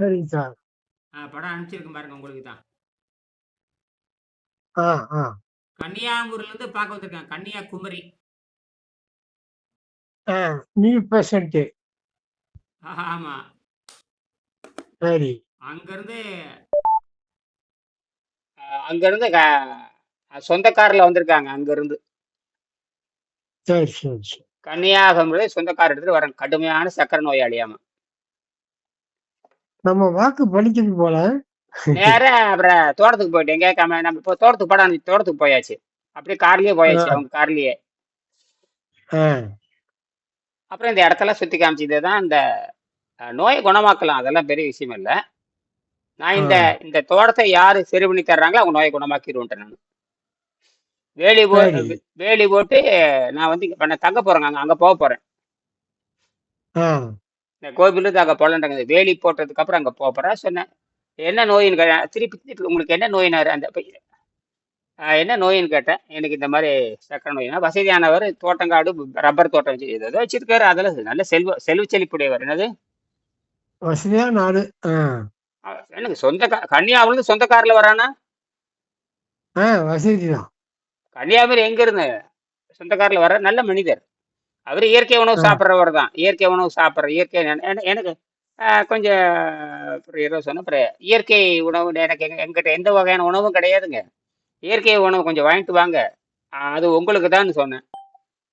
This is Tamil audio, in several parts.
சரிங்க சார். படம் அனுப்பிச்சிருக்கேன் பாருங்க, உங்களுக்கு தான். ஆ, ஆ, கன்னியாகுமரியில இருந்து பார்க்க வந்திருக்காங்க, கன்னியாகுமரி. ஆ. New percent. ஆமா. சரி, அங்கிருந்து அங்கிருந்து சொந்த கார்ல வந்திருக்காங்க. அங்கிருந்து சரி, சரி, சரி. கன்னியாகுமரி சொந்த கார் எடுத்துட்டு வரேன். கடுமையான சக்கரை நோயாளியாம. நம்ம வாக்கு பலிக்குது போல. நேரா அப்புறம் தோட்டத்துக்கு போயிட்டேன் கேட்காம. நம்ம இப்போ தோட்டத்துக்கு படம் தோட்டத்துக்கு போயாச்சு. அப்படியே கார்லயே போயாச்சு, ஆ, அவங்க கார்லயே. ஆ, அப்புறம் இந்த இடத்தெல்லாம் சுத்தி காமிச்சது தான். இந்த நோயை குணமாக்கலாம், அதெல்லாம் பெரிய விஷயம் இல்லை. நான் ஆ. இந்த இந்த தோட்டத்தை யாரு சரி பண்ணி தர்றாங்களோ அவங்க நோயை குணமாக்கிடுவேன்ட்டேன் நான். வேலி போ சரி. வேலி போட்டு நான் வந்து இப்ப நான் தங்க போறேங்க, அங்க போக போறேன். ஆ, இந்த கோவிலிருந்து அங்க போலன்றாங்க. வேலி போட்டதுக்கு அப்புறம் அங்க போக போறேன். சொன்னேன், என்ன நோயின்னு திருப்பி திருப்பி உங்களுக்கு என்ன நோயினாரு அந்த என்ன நோயின்னு கேட்டேன். எனக்கு இந்த மாதிரி சக்கரை நோய்னா. வசதியானவர், தோட்டங்காடு, ரப்பர் தோட்டம் வச்சு ஏதோ வச்சிருக்காரு. அதெல்லாம் நல்ல செல்வ செழிப்புடையவர். என்னது, வசதியான நாடு. ஆ, எனக்கு சொந்த கன்னியாகுமரி சொந்த கார்ல வரானா? ஆ. வசதி தான். கன்னியாகுமரி எங்க இருந்து சொந்த கார்ல வர நல்ல மனிதர். அவரு இயற்கை உணவு ஆ, சாப்பிட்றவர் தான். இயற்கை உணவு சாப்பிட்ற இயற்கை எனக்கு கொஞ்சம் அப்புறம் சொன்ன அப்புறம் இயற்கை உணவு எனக்கு எங்கிட்ட எந்த வகையான உணவும் கிடையாதுங்க. இயற்கை உணவு கொஞ்சம் வாங்கிட்டு வாங்க, அது உங்களுக்கு தான் சொன்னேன்.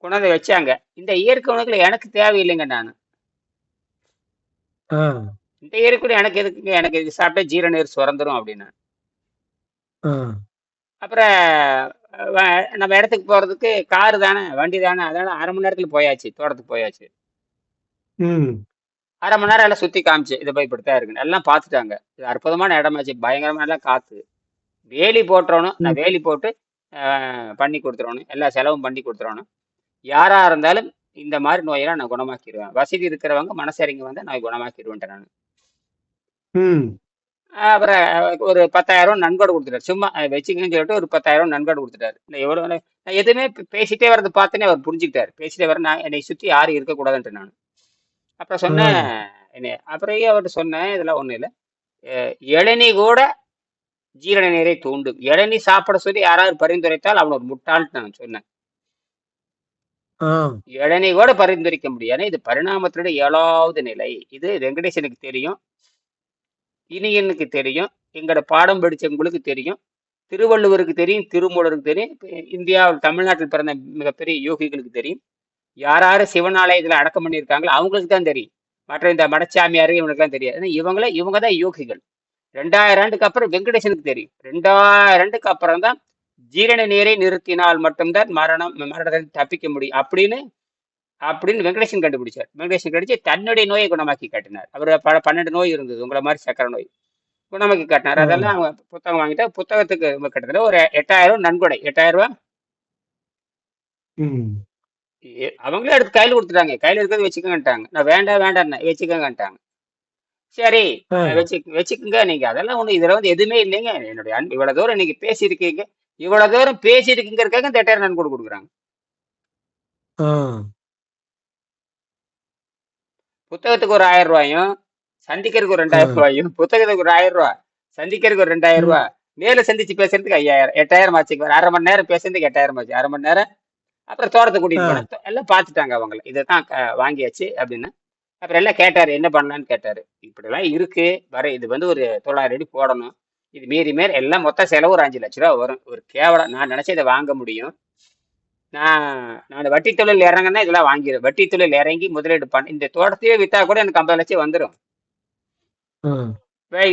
கொண்டாந்து வச்சாங்க. இந்த இயற்கை உணவுல எனக்கு தேவையில்லைங்க நான். ஆ, இந்த இயற்கை உணவு எனக்கு எதுக்குங்க, எனக்கு இது சாப்பிட்டா ஜீரண நீர் சுரந்துரும் அப்படின்னு. ஆ. அப்புறம் நம்ம இடத்துக்கு போறதுக்கு காரு தானே, வண்டி தானே, அதனால 1/2 மணி நேரத்துல போயாச்சு, தோட்டத்துக்கு போயாச்சு. ம். 1/2 மணி நேரம் எல்லாம் சுத்தி காமிச்சு, இதை போய் இப்படித்தான் இருக்குன்னு எல்லாம் பார்த்துட்டாங்க. இது அற்புதமான இடமாச்சு, பயங்கரமா எல்லாம் காத்து. வேலி போட்டுறணும், ம். நான் வேலி போட்டு பண்ணி கொடுத்துடணும், எல்லா செலவும் பண்ணி கொடுத்துடணும். யாரா இருந்தாலும் இந்த மாதிரி நோயெல்லாம் நான் குணமாக்கிடுவேன். வசதி இருக்கிறவங்க மனசரிங்க வந்து நான் குணமாக்கிடுவேன்ட்டேன் நான். ம். அப்புறம் ஒரு 10,000 நன்கொடை கொடுத்துட்டாரு. சும்மா வச்சுக்கன்னு சொல்லிட்டு ஒரு 10,000 நன்கொடை கொடுத்துட்டாரு. நான் எவ்வளவு நான் எதுவுமே பேசிட்டே வரது பார்த்தோன்னே அவர் புரிஞ்சுக்கிட்டாரு. பேசிட்டே வர நான் என்னை சுற்றி யாரும் இருக்கக்கூடாதுன்ட்டு நான். அப்புறம் ஆ. சொன்னேன், என்ன அப்புறம் அவர்கிட்ட சொன்னேன், இதெல்லாம் ஒண்ணும் இல்லை. இளநீ கூட ஜீரண நீரை தூண்டும். இளநீ சாப்பிட சொல்லி யாராவது பரிந்துரைத்தால் அவன் ஒரு முட்டாள்னு நான் சொன்னேன். ஆ. இளநீ கூட பரிந்துரைக்க முடியாது. இது பரிணாமத்தினுடைய 7வது நிலை. இது வெங்கடேசனுக்கு தெரியும், இனியனுக்கு தெரியும், எங்களோட பாடம் படிச்சவங்களுக்கு தெரியும், திருவள்ளுவருக்கு தெரியும், திருமூலருக்கு தெரியும், இந்தியாவில் தமிழ்நாட்டில் பிறந்த மிகப்பெரிய யோகிகளுக்கு தெரியும். யார் யாரு சிவனாலயத்தில் அடக்கம் பண்ணியிருக்காங்களோ அவங்களுக்கு தான் தெரியும். மற்ற இந்த மடச்சாமியாரு இவங்களுக்குலாம் தெரியாது. ஏன்னா இவங்க தான் யோகிகள். 2000 ஆண்டுக்கு அப்புறம் வெங்கடேசனுக்கு தெரியும். 2000 ஆண்டுக்கு அப்புறம் தான் ஜீரண நீரை நிறுத்தினால் மட்டும்தான் மரணத்தை தப்பிக்க முடியும் அப்படின்னு அப்படின்னு வெங்கடேசன் கண்டுபிடிச்சார். வெங்கடேசன் கண்டுபிடிச்சு தன்னுடைய நோயை குணமாக்கி காட்டினார். அவர் 12 நோய் இருந்தது, உங்களை மாதிரி சக்கரை நோய். குணமாக்கி காட்டினார். ஆ. அதெல்லாம் அவங்க புத்தகம் வாங்கிட்டா, புத்தகத்துக்கு கிட்டத்தட்ட ஒரு 8,000 நன்கொடை. 8,000 ம். அவங்களே எடுத்து கையில் கொடுத்துட்டாங்க. கையில் இருக்கிறது வச்சுக்கோங்கட்டாங்க. நான் வேண்டாம் வேண்டாம் வச்சுக்கோங்கட்டாங்க. சரி, ஆ. வச்சுக்கோங்க நீங்க, அதெல்லாம் ஒண்ணு இதுல வந்து எதுவுமே இல்லைங்க. என்னுடைய அன்பு இவ்வளவு தூரம் நீங்க பேசியிருக்கீங்க, இவ்வளவு தூரம் பேசியிருக்கீங்கிறதுக்காக இந்த 8,000 நன்கொடை கொடுக்குறாங்க. ஆ. புத்தகத்துக்கு ஒரு 1000 ரூபாயும், சந்திக்கிறதுக்கு ஒரு ஆ. 2000 ரூபாயும், புத்தகத்துக்கு ஒரு 1000 ரூபாய், சந்திக்கிறதுக்கு ஒரு 2000 ம். ரூபாய், நேர்ல சந்திச்சு பேசுறதுக்கு 5,000, 8,000 ஆச்சு. 1/2 மணி நேரம் பேசுறதுக்கு 8,000 ஆச்சு. 1/2 மணி நேரம். அப்புறம் தோட்டத்தை ஆ. கூட்டிட்டு போனேன். எல்லாம் பார்த்துட்டாங்க அவங்கள. இதைத்தான் வாங்கியாச்சு அப்படின்னு. அப்புறம் எல்லாம் கேட்டாரு, என்ன பண்ணலான்னு கேட்டாரு. இப்படிலாம் இருக்கு வர, இது வந்து ஒரு 900 அடி போடணும். இது மீறி மேறி எல்லாம் மொத்த செலவு ஒரு 5 லட்ச ரூபா வரும். ஒரு கேவலம். நான் நினைச்சேன் இதை வாங்க முடியும். நான் நான் வட்டி தொழில் இறங்கன்னா இதெல்லாம் வாங்கிடுவேன். வட்டி தொழில் இறங்கி முதலீடு பண்ண இந்த தோட்டத்தையே வித்தா கூட எனக்கு 50 லட்சம் வந்துடும். ஆ.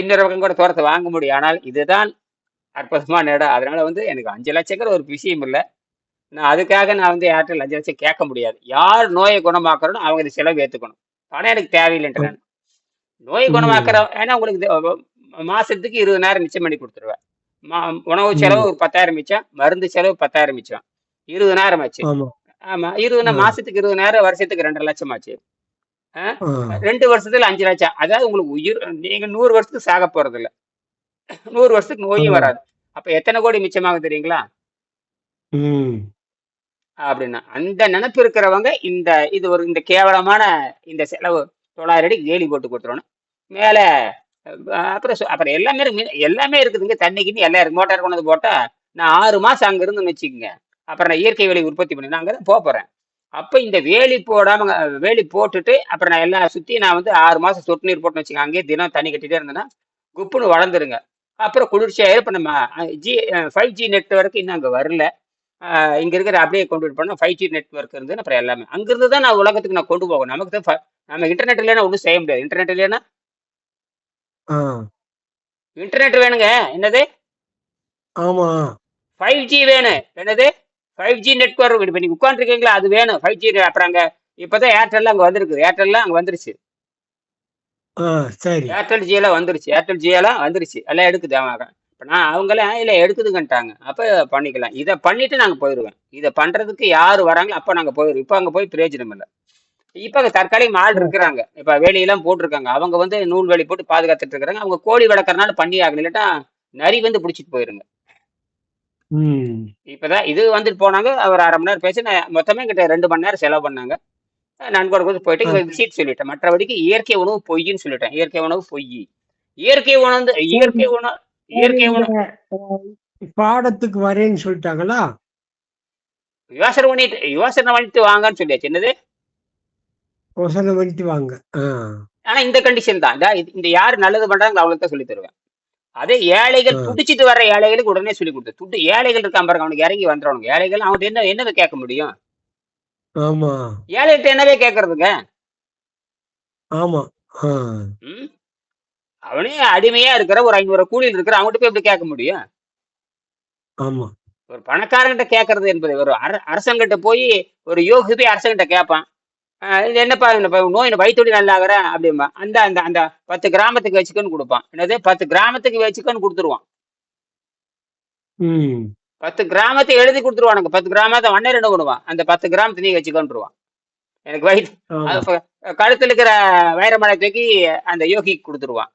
இன்னொரு பக்கம் கூட தோட்டத்தை வாங்க முடியும். ஆனால் இதுதான் அற்புதமான இடம். அதனால வந்து எனக்கு 5 லட்சங்கிற ஒரு விஷயம் இல்லை. நான் வந்து யார்கிட்ட 5 லட்சம் கேட்க முடியாது. யார் நோயை குணமாக்குறனோ அவங்க இந்த செலவு ஏற்றுக்கணும். பணம் எனக்கு தேவையில்லைன்ற நான். நோயை குணமாக்குற, ம். ஏன்னா உங்களுக்கு மாசத்துக்கு 20,000 மிச்சம் பண்ணி கொடுத்துருவேன். உணவு செலவு ம். ஒரு 10,000 மிச்சம், மருந்து செலவு 10,000 மிச்சம், 20,000 ஆச்சு. ஆமா. ஆமா, 20 ஆ. மாசத்துக்கு 20,000, வருஷத்துக்கு 2,5 லட்சம் ஆச்சு. ஆ? ஆ. 2 வருஷத்துல 5 லட்சம். அதாவது உங்களுக்கு நீங்க 100 வருஷத்துக்கு சாக போறது இல்ல. 100 வருஷத்துக்கு ஆ. நோயும் வராது. அப்ப எத்தனை கோடி மிச்சமாகும் தெரியுங்களா? ம். அப்படின்னா அந்த நினைப்பு இருக்கிறவங்க இந்த கேவலமான இந்த செலவு 900 அடிக்கு வேலி போட்டு கொடுத்துருவோம். மேல அப்புறம் எல்லாமே இருக்குதுங்க. தண்ணி கிண்ணி எல்லாம் இருக்கு. மோட்டார் கொண்டு வந்து போட்டா நான் 6 மாசம் அங்க இருந்துன்னு வச்சுக்கோங்க. அப்புறம் நான் இயற்கை வேலி உற்பத்தி பண்ணி நான் அங்கதான் போறேன். அப்ப இந்த வேலி போடாம வேலி போட்டுட்டு அப்புறம் நான் எல்லாம் சுத்தி நான் வந்து 6 மாசம் சொட்டு நீர் போட்டு வச்சுக்கேன். அங்கேயே தினம் தண்ணி கட்டிட்டே இருந்தேன்னா குப்புன்னு வளர்ந்துருங்க. அப்புறம் குளிர்ச்சியா இப்ப நம்ம ஜி 5G நெட்வொர்க் இன்னும் அங்க வரல. இங்க இருக்கிற அப்படியே கொண்டு போனா 5G நெட்வொர்க் இருந்து அப்புறம் எல்லாமே அங்கிருந்து தான் நான் உலகத்துக்கு நான் கொண்டு போகணும். நமக்கு தான் நம்ம இன்டர்நெட் இல்லைன்னா ஒன்றும் செய்ய முடியாது. இன்டர்நெட் இல்லைன்னா ஆ. இன்டர்நெட் வேணுங்க. என்னது ஆமா. 5G வேணும். என்னது 5G நெட்வொர்க். இப்ப நீங்க உட்காந்துருக்கீங்களா, அது வேணும் 5G. அப்புறம் அங்க இப்பதான் ஏர்டெல் அங்க வந்திருக்கு. ஏர்டெல்லாம் அங்க வந்துருச்சு. ஆ. சரி. ஏர்டெல் ஜி எல்லாம் வந்துருச்சு. ஏர்டெல் ஜி எல்லாம் வந்துருச்சு. எல்லாம் எடுக்குது. அவன் இப்ப நான் அவங்களாம் இல்ல எடுக்குதுங்கன்ட்டாங்க. அப்ப பண்ணிக்கலாம். இதை பண்ணிட்டு நாங்க போயிருவேன். இதை பண்றதுக்கு யாரு வராங்களோ அப்ப நாங்க போயிருவோம். இப்ப அங்க போய் பிரயோஜனம் இல்லை. இப்ப அங்க தற்காலிக ஆள் ஓ. இருக்கிறாங்க. இப்ப வேலியெல்லாம் போட்டிருக்காங்க. அவங்க வந்து நூல் வேலி போட்டு பாதுகாத்துட்டு இருக்காங்க. அவங்க கோழி வளர்க்கறனால பண்ணி ஆகணும். இல்லாட்டா நரி வந்து பிடிச்சிட்டு போயிருங்க. ம். இப்பதான் இது வந்துட்டு போனாங்க. ஒரு 1/2 மணி நேரம் பேசி மொத்தமே கிட்ட 2 மணி நேரம் செலவு பண்ணாங்க. நண்பர் கூட போயிட்டு ஆ. இங்க விஷயத்தை சொல்லிட்டேன். மற்றபடிக்கு இயற்கை உணவு பொய்ன்னு சொல்லிட்டேன். இயற்கை உணவு பொய். இயற்கை உணவு சரி. இயற்கை உணவு சரி, இயற்கை இந்த உணவு பாடத்துக்கு வரேன்னு சொல்லிட்டாங்களா? யோசனை பண்ணிட்டு வாங்கன்னு சொல்லியாச்சு. என்னது? யோசனை பண்ணிட்டு வாங்க. ஆ. ஆனா இந்த கண்டிஷன் தான். இந்த யாரு நல்லது பண்றாங்க அவங்களுக்கு தான் சொல்லி தருவேன். அதே ஆ. ஏழைகள் துடிச்சிட்டு வர்ற ஏழைகளுக்கு உடனே சொல்லி கொடுத்து துட்டு ஏழைகள் இருக்கான் பாருங்க, அவனுக்கு இறங்கி வந்துடுவானுங்க. ஏழைகள் அவன்கிட்ட என்னவை கேட்க முடியும்? ஆமா. ஏழைகிட்ட என்னவே கேட்கறதுங்க? ஆமா. ஆ. ம் அவனே அடிமையா இருக்கிற ஒரு 500 கூலியில் இருக்கிற அவங்ககிட்ட போய் எப்படி கேட்க முடியும்? ஆமா. ஒரு பணக்காரங்கிட்ட கேட்கறது என்பது ஒரு அரசங்கிட்ட போய் ஒரு யோகி போய் அரசங்கிட்ட கேட்பான். இது என்னப்பா இந்த நோய் வயிற்றுடி நல்லாகிற அப்படிம்பா. அந்த அந்த அந்த 10 கிராமத்துக்கு வச்சுக்கன்னு கொடுப்பான். என்னது 10 கிராமத்துக்கு வச்சுக்கன்னு கொடுத்துருவான். ம். 10 கிராமத்தை எழுதி கொடுத்துருவானுங்க. 10 கிராமத்தை வண்ணர் என்ன பண்ணுவான், அந்த 10 கிராமத்தை நீ வச்சுக்கொண்டுருவான். எனக்கு வயிற்று அது ஆமா. கழுத்துல இருக்கிற வைரமலை தூக்கி அந்த யோகிக்கு கொடுத்துருவான்.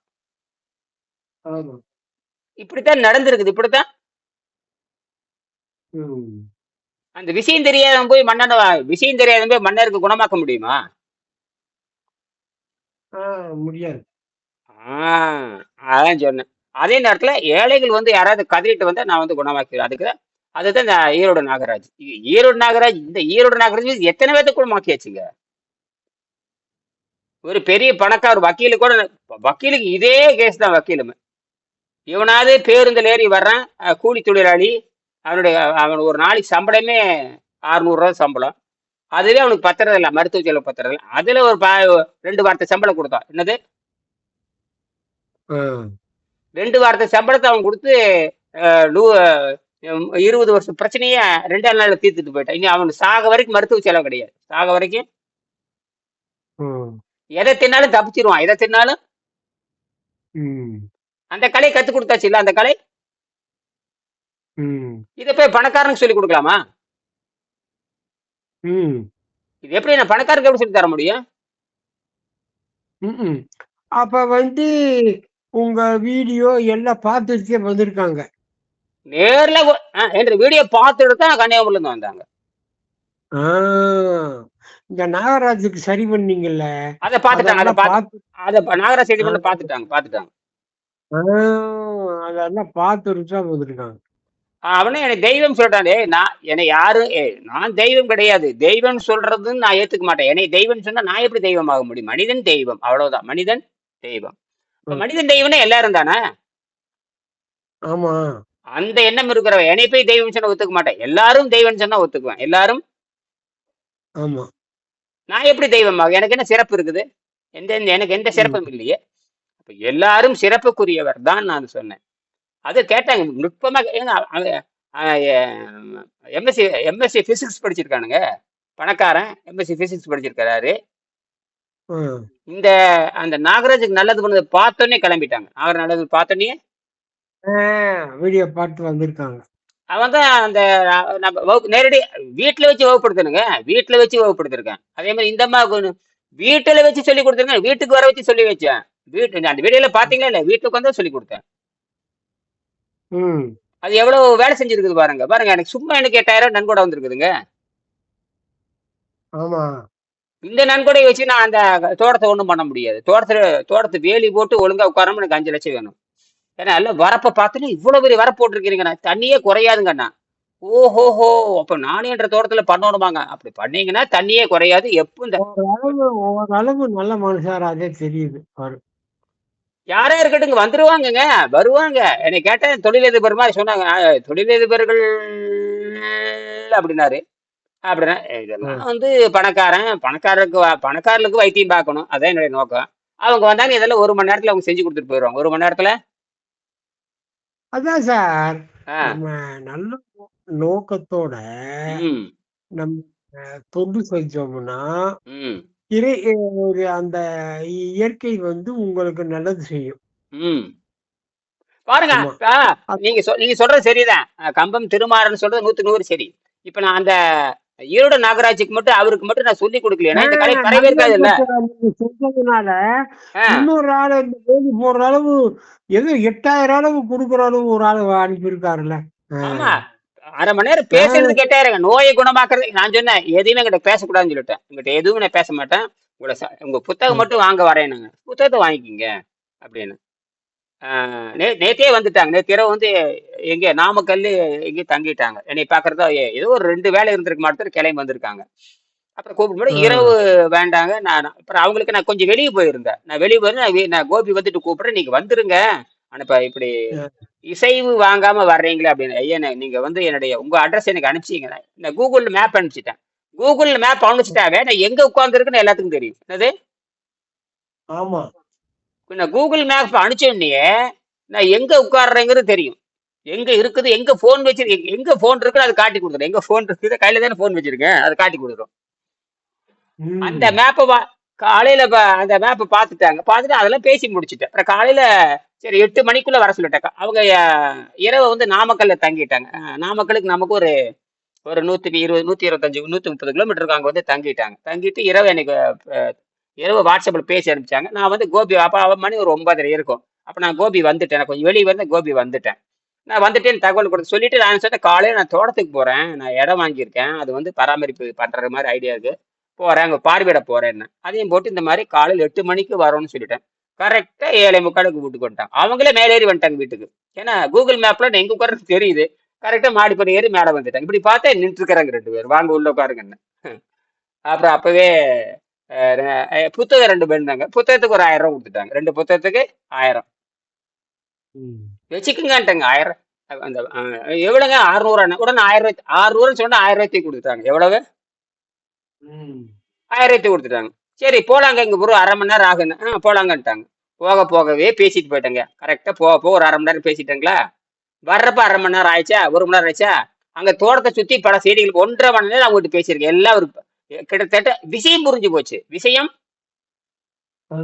ஆமா. இப்படித்தான் நடந்திருக்குது. இப்படித்தான் ம். அந்த விஷயம் தெரியாதவன் போய் மன்னருக்கு குணமாக்க முடியுமா? ஆ. முடியாது. ஆஹ் அதான் சொன்னேன். அதே நேரத்துல ஏழைகள் வந்து யாராவது கதறிட்டு வந்தா நான் வந்து குணமாக்கிறேன். அதுதான் இந்த ஈரோடு நாகராஜ். ஈரோடு நாகராஜ் எத்தனை பேர்த்த குணமாக்கியாச்சுங்க. ஒரு பெரிய பணக்கார வக்கீலு கூட, வக்கீலுக்கு இதே கேஸ் தான். வக்கீலுமே இவனாவது பேருந்துல ஏறி வர்றான், கூலி தொழிலாளி. அவன் ஒரு நாளைக்கு சம்பளமே 600 ரூபா சம்பளம். அதுவே அவனுக்கு பத்துறது இல்லை, மருத்துவ செலவு பத்துறது இல்லை. அதுல ஒரு 2 வாரத்தை சம்பளம் கொடுத்தான். என்னது ஆ. 2 வாரத்தை சம்பளத்தை அவன் கொடுத்து 20 வருஷம் பிரச்சனையே 2 நாள்ல தீர்த்துட்டு போயிட்டான். இனி அவனுக்கு சாக வரைக்கும் மருத்துவ செலவு கிடையாது. சாக வரைக்கும் ம். எதை தின்னாலும் தப்பிச்சிருவான். எதை தின்னாலும் ம். அந்த கலை கத்து கொடுத்தாச்சு இல்ல, அந்த கலை. ம். இதை போய் பணக்காரனுக்கு சொல்லி கொடுக்கலாமா? ம். இது எப்படி நான் பணக்காரருக்கு எப்படி சொல்லி தர முடியும்? ம்ஹ்ம். அப்ப வந்து உங்க வீடியோ எல்லாம் பார்த்துட்டே வந்திருக்காங்க. நேர்ல என்ற வீடியோ பார்த்துட்டு தான் கன்னியாகுமரியில இருந்து வந்தாங்க. ஆ. இந்த நாகராஜுக்கு சரி பண்ணீங்கல்ல, அதை பார்த்துட்டாங்க. அதெல்லாம் பார்த்து அதை நாகராஜ் செடி ஆ. பண்ண பார்த்துட்டாங்க. ஆ. அதெல்லாம் பார்த்துட்டு தான் வந்திருக்காங்க. அவனே என்னை தெய்வம் சொல்றான். என்னை யாரும் நான் தெய்வம் கிடையாது. தெய்வம் சொல்றதுன்னு நான் ஏத்துக்க மாட்டேன். என்னை தெய்வம் சொன்னா நான் எப்படி தெய்வம் ஆக முடியும்? மனிதன் தெய்வம், அவ்வளவுதான். மனிதன் தெய்வம். இப்ப ம். மனிதன் தெய்வம்னா எல்லாரும் தானே. ஆமா. அந்த எண்ணம் இருக்கிறவன் என்னை போய் தெய்வம் சொன்னா ஒத்துக்க மாட்டேன். எல்லாரும் தெய்வம் சொன்னா ஒத்துக்குவேன். எல்லாரும். ஆமா. நான் எப்படி தெய்வம் ஆகும்? எனக்கு என்ன சிறப்பு இருக்குது? எனக்கு எந்த ம். சிறப்பும் இல்லையே. அப்ப எல்லாரும் சிறப்புக்குரியவர் தான் நான் சொன்னேன். அது கேட்டாங்க நுட்பமா. MSc physics படிச்சிருக்கானுங்க. பணக்காரன் எம்எஸ்சி பிசிக்ஸ் படிச்சிருக்காரு. ம். இந்த அந்த நாகராஜுக்கு நல்லது பண்ணதை பார்த்தோன்னே கிளம்பிட்டாங்க. நாகராஜ் நல்லது பார்த்தோன்னே ஆ. வீடியோ பார்த்து வந்திருக்காங்க. அவன் தான் அந்த நம்ம நேரடி வீட்டுல வச்சு வகுப்படுத்தணுங்க. வீட்டுல வச்சு வகுப்படுத்திருக்கேன். அதே மாதிரி இந்த அம்மா வீட்டுல வச்சு சொல்லி கொடுத்துருக்கேன். வீட்டுக்கு வர வச்சு சொல்லி வச்சேன். அந்த வீடியோல பாத்தீங்களா இல்ல, வீட்டுக்கு வந்து சொல்லி கொடுத்தேன். ம். அது எவ்வளவு வேலை செஞ்சிருக்குது பாருங்க. எனக்கு சும்மா எனக்கு 8000 நன்கொடை வந்திருக்குதுங்க. ஆமா. இந்த நன்கொடையை வச்சு நான் அந்த தோட்டத்தை ஒண்ணும் பண்ண முடியாது. தோட்டத்து வேலி போட்டு ஒழுங்கா உட்காராம எனக்கு 5 லட்சம் வேணும். ஏன்னா எல்லாம் வரப்ப பார்த்துட்டு இவ்வளவு பெரிய வரப்பு போட்டிருக்கிறீங்கண்ணா, தண்ணியே குறையாதுங்கண்ணா. ஓஹோஹோ! அப்ப நானே என்ற தோட்டத்துல பண்ணணுமாங்க. அப்படி பண்ணீங்கன்னா தண்ணியே குறையாது. எப்ப இந்த ஓரளவு நல்ல மனுஷாராதே தெரியுது அவரு. யாரா இருக்கட்டுங்க வந்துருவாங்கங்க. வருவாங்க. என்னை கேட்டா தொழிலதிபர் மாரி சொன்னாங்க. தொழிலதிபர்கள் அப்படின்னாரு. அப்படின்னா ஆ. இதெல்லாம் வந்து பணக்காரர்களுக்கு வைத்தியம் பார்க்கணும். அதான் என்னுடைய நோக்கம். அவங்க வந்தாங்க இதெல்லாம் 1 மணி நேரத்துல அவங்க செஞ்சு குடுத்துட்டு போயிருவாங்க. 1 மணி நேரத்துல. அதான் சார். ஆ. நம்ம நல்ல நோக்கத்தோட ம். நம்ம தொண்டு செஞ்சோம்னா, ம். இறை ஒரு அந்த இயற்கை வந்து உங்களுக்கு நல்லது செய்யும். ம். பாருங்க. ஆமா. ஆ அது நீங்க சொல்றது சரிதான். கம்பம் திருமாறன் சொல்றது 100க்கு 100 சரி. இப்ப நான் அந்த ஈரோடு நாகராஜுக்கு மட்டும் அவருக்கு மட்டும் நான் சொல்லிக் குடுக்கலையே. ஏன்னா இந்த கலை பரவி நல்லது இருக்காதுல்ல. நீங்க செஞ்சதுனால, ஆ. இன்னொரு ஆளு இந்த வேலி போடுற அளவு, ஏதோ 8000 அளவு குடுக்குற அளவு ஒரு ஆளு அனுப்பியிருக்காருல்ல. ஆ. ஆமா. 1/2 மணி நேரம் ஆ. பேசுறது கேட்டாருங்க. நோயை குணமாக்குறது நான் சொன்னேன். எதையுமே என்கிட்ட பேசக்கூடாதுன்னு சொல்லிட்டேன். உங்ககிட்ட எதுவும் நான் பேச மாட்டேன். உங்க புத்தகம் ம். மட்டும் வாங்க வரேன்னாங்க. புத்தகத்த வாங்கிக்கங்க அப்படின்னு. ஆ நேத்தே வந்துட்டாங்க. நேத்து இரவு வந்து எங்க நாமக்கல்லு எங்கேயோ தங்கிட்டாங்க. என்னைய பார்க்கறதா ஏதோ ஒரு 2 வேலை இருந்திருக்கு மாட்டுக்கு கிளம்பி வந்திருக்காங்க. அப்புறம் கூப்பிடும்போது ஆ. இரவு வேண்டாங்க. அப்புறம் அவங்களுக்கு நான் கொஞ்சம் வெளிய போயிருந்தேன். நான் வெளிய போயிருந்தேன். நான் கோபி வந்துட்டு கூப்பிடுறேன். நீங்க வந்துருங்க. ஆனா இப்ப இப்படி அ. இசைவு வாங்காம வர்றீங்களே அப்படின்னு. ஐயா நீங்க வந்து உங்க அட்ரஸ் எனக்கு அனுப்பிச்சீங்க. நான் கூகுள் மேப் அனுப்பிச்சுட்டேன். கூகுள் மேப் அனுப்பிச்சிட்டாவே நான் எங்க உட்கார்ந்துருக்குன்னு எல்லாத்துக்கும் தெரியும். என்னது? ஆமா. நான் கூகுள் மேப் அனுப்பிச்ச உடனேயே நான் எங்க உட்கார்றேங்கிறது தெரியும். எங்க இருக்குது, எங்க போன் வச்சிருக்கேன், எங்க போன் இருக்குன்னு அது காட்டி கொடுத்துரும். எங்க போன் இருக்குது, கையில தானே போன் வச்சிருக்கேன், அது காட்டி கொடுத்துரும். அந்த ம். மேப்ப காலையில அந்த மேப்ப பார்த்துட்டாங்க. பார்த்துட்டு அதெல்லாம் பேசி முடிச்சுட்டேன். அப்புறம் காலையில சரி 8 மணிக்குள்ள வர சொல்லிட்டாங்க. அவங்க இரவு வந்து நாமக்கல்ல தங்கிட்டாங்க. நாமக்கலுக்கு நமக்கு ஒரு ஒரு 120, 125, 130 கிலோமீட்டருக்கு அங்க வந்து தங்கிட்டாங்க. தங்கிட்டு இரவு எனக்கு இரவு வாட்ஸ்அப்ல பேசி அனுப்பிச்சாங்க. நான் வந்து கோபி அப்ப மணி ஒரு 9:30 இருக்கும். அப்ப நான் கோபி வந்துட்டேன். நான் கொஞ்சம் வெளிய வந்து கோபி வந்துட்டேன். நான் வந்துட்டேன்னு தகவல் கொடுத்து சொல்லிட்டு நான் சொன்னேன், காலையில நான் தோட்டத்துக்கு போறேன். நான் இடம் வாங்கியிருக்கேன். அது வந்து பராமரிப்பு பண்ற மாரி ஐடியா இருக்கு. போறேன். அங்க பார்வையிட போறேன்னு. அதையும் போட்டு இந்த மாரி காலையில 8 மணிக்கு வரோம்னு சொல்லிட்டேன். கரெக்ட்டா 7:45க்கு வீட்டுக்கு வந்துட்டாங்க. அவங்களே மேல ஏறி வந்துட்டாங்க வீட்டுக்கு. ஏன்னா கூகுள் மேப்ல நான் எங்க உட்கார்றது தெரியுது. கரெக்ட்டா மாடிப்படி ஏறி மேல வந்துட்டாங்க. இப்படி பார்த்தா நின்னுட்டு இருக்கிறாங்க 2 பேரும். வாங்க உள்ள உட்காருங்கன்னு. அப்புறம் அப்பவே புத்தகம் 2 இருந்தாங்க. புத்தகத்துக்கு ஒரு 1000 குடுத்துட்டாங்க. 2 புத்தகத்துக்கு 1000 ம். வச்சுக்கங்கன்ட்டேங்க. 1000 அந்த எவ்வளவுங்க 600 உடனே 1000 600 சொன்னா 1000 குடுத்துட்டாங்க. எவ்வளவு? ம். 1000 குடுத்துட்டாங்க. சரி போலாங்க இங்க ஒரு 1/2 மணி நேரம் ஆகுன்னு. போலாங்கன்ட்டாங்க. போகவே பேசிட்டு போயிட்டேங்க. கரெக்ட்டா போக ஒரு 1/2 மணி நேரம் பேசிட்டேங்களா? வர்றப்ப 1/2 மணி நேரம் ஆயிடுச்சா? 1 மணி நேரம் ஆயிடுச்சா? அங்க தோட்டத்த சுத்தி பல செடிகள் 1 1/2 மணி நேரம் அவங்ககிட்ட பேசியிருக்கேன். எல்லாம் ஒரு கிட்டத்தட்ட விஷயம் புரிஞ்சு போச்சு. விஷயம் ஆ.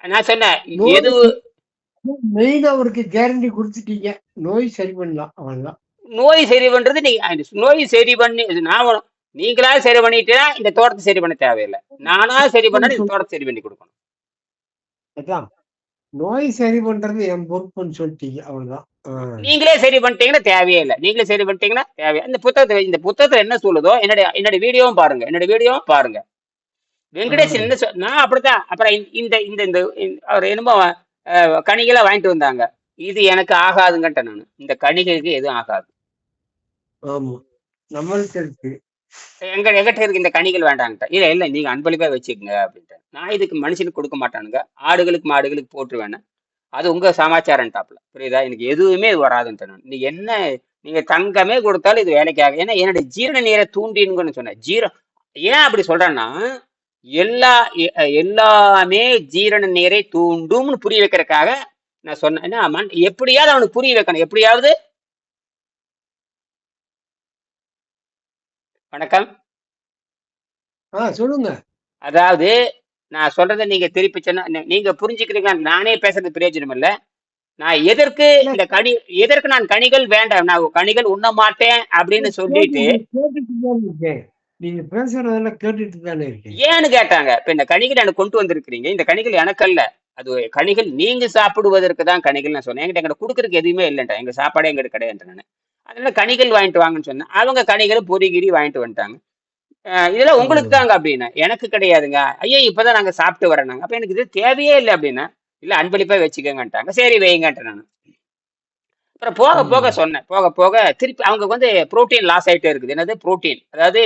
நான் சொன்னேன். நோய் எது மெயினா அவருக்கு கேரண்டி குடுத்துட்டீங்க. நோய் சரி பண்ணலாம். அவ்வளதான். நோய் சரி பண்றது நோய் சரி பண்ணி நீங்களா சரி பண்ணிட்டா இந்த தோட்டத்தை சரி பண்ண தேவையில்லை. நானா சரி பண்ணா இந்த தோட்டத்தை சரி பண்ணி கொடுக்கணும். அதான். நோய் சரி பண்றது என் பொறுப்புன்னு சொல்லிட்டீங்க. அவ்வளவுதான். ஆ. நீங்களே சரி பண்ணிட்டீங்கன்னா தேவையே இல்லை. நீங்களே சரி பண்ணிட்டீங்கன்னா தேவையா இந்த புத்தகத்துல என்ன சொல்லுதோ என்னுடைய வீடியோவும் பாருங்க. என்னுடைய வீடியோவும் பாருங்க. ஆ. வெங்கடேசன் என்ன நான் அப்படித்தான். அப்புறம் இந்த இந்த இந்த அவர் என்னமோ கணிகளை வாங்கிட்டு வந்தாங்க. இது எனக்கு ஆகாதுங்கன்ட்டேன் நான். இந்த கணிகைக்கு எதுவும் ஆகாது. ஆமா. நம்மள்ட்ட இருக்கு. எங்கிட்ட இருக்கு இந்த கனிகள் வேண்டான்ட்டேன். இல்ல இல்ல நீங்க அன்பளிப்பா வச்சுக்கங்க அப்படின்ட்டேன். நான் இதுக்கு மனுஷனுக்கு கொடுக்க மாட்டானுங்க. ஆடுகளுக்கு மாடுகளுக்கு போட்டுருவேன். அது உங்க சமாச்சாரம்ட்டாப்ல. புரியுதா? எனக்கு எதுவுமே இது வராதுன்ட்டேன் நான். நீங்க தங்கமே கொடுத்தாலும் இது வேலைக்கு ஆகும். ஏன்னா என்னுடைய ஜீரண நீரை தூண்டினுங்கன்னு சொன்னேன். ஏன் அப்படி சொல்றேன்னா எல்லா எல்லாமே ஜீரண நீரை தூண்டும்னு புரிய வைக்கிறதுக்காக நான் சொன்னேன். எப்படியாவது அவனுக்கு புரிய வைக்கணும். எப்படியாவது. வணக்கம். சொல்லுங்க. அதாவது நான் சொல்றதை நீங்க திருப்பி சொன்னா நீங்க புரிஞ்சுக்கிறீங்க. நானே பேசுறது பிரயோஜனம் இல்ல. நான் இல்ல எதற்கு நான் கனிகள் வேண்டாம், நான் கனிகள் உண்ண மாட்டேன் அப்படின்னு சொல்லிட்டு கேட்டுட்டு தானே இருக்கேன். நீங்க பேசுறதெல்லாம் கேட்டுட்டு தானே இருக்கேன். ஏன்னு கேட்டாங்க. இப்ப இந்த கனிகள் எனக்கு கொண்டு வந்திருக்கிறீங்க. இந்த கனிகள் எனக்கு அல்ல. அது கனிகள் நீங்க சாப்பிடுவதற்கு தான் கனிகள் நான் சொன்னேன். எங்கிட்ட கொடுக்கறதுக்கு எதுவுமே இல்லைன்ட்டேன். எங்க சாப்பாடே எங்கிட்ட கிடையாது நான். அதனால கனிகள் வாங்கிட்டு வாங்கன்னு சொன்னேன். அவங்க கனிகளை பொறிகிரி வாங்கிட்டு வந்துட்டாங்க. இதெல்லாம் உங்களுக்கு ம். தாங்க அப்படின்னு. எனக்கு கிடையாதுங்க. ஐயா இப்பதான் நாங்க சாப்பிட்டு வரேன்னாங்க. அப்ப எனக்கு இது தேவையே இல்லை அப்படின்னா, இல்ல அன்பளிப்பா வச்சுக்கோங்கன்ட்டாங்க. சரி வைங்கன்ட்டேன் நானு. அப்புறம் போக போக ம். சொன்னேன். போக போக திருப்பி அவங்க வந்து புரோட்டீன் லாஸ் ஆயிட்டே இருக்குது. என்னது புரோட்டீன். அதாவது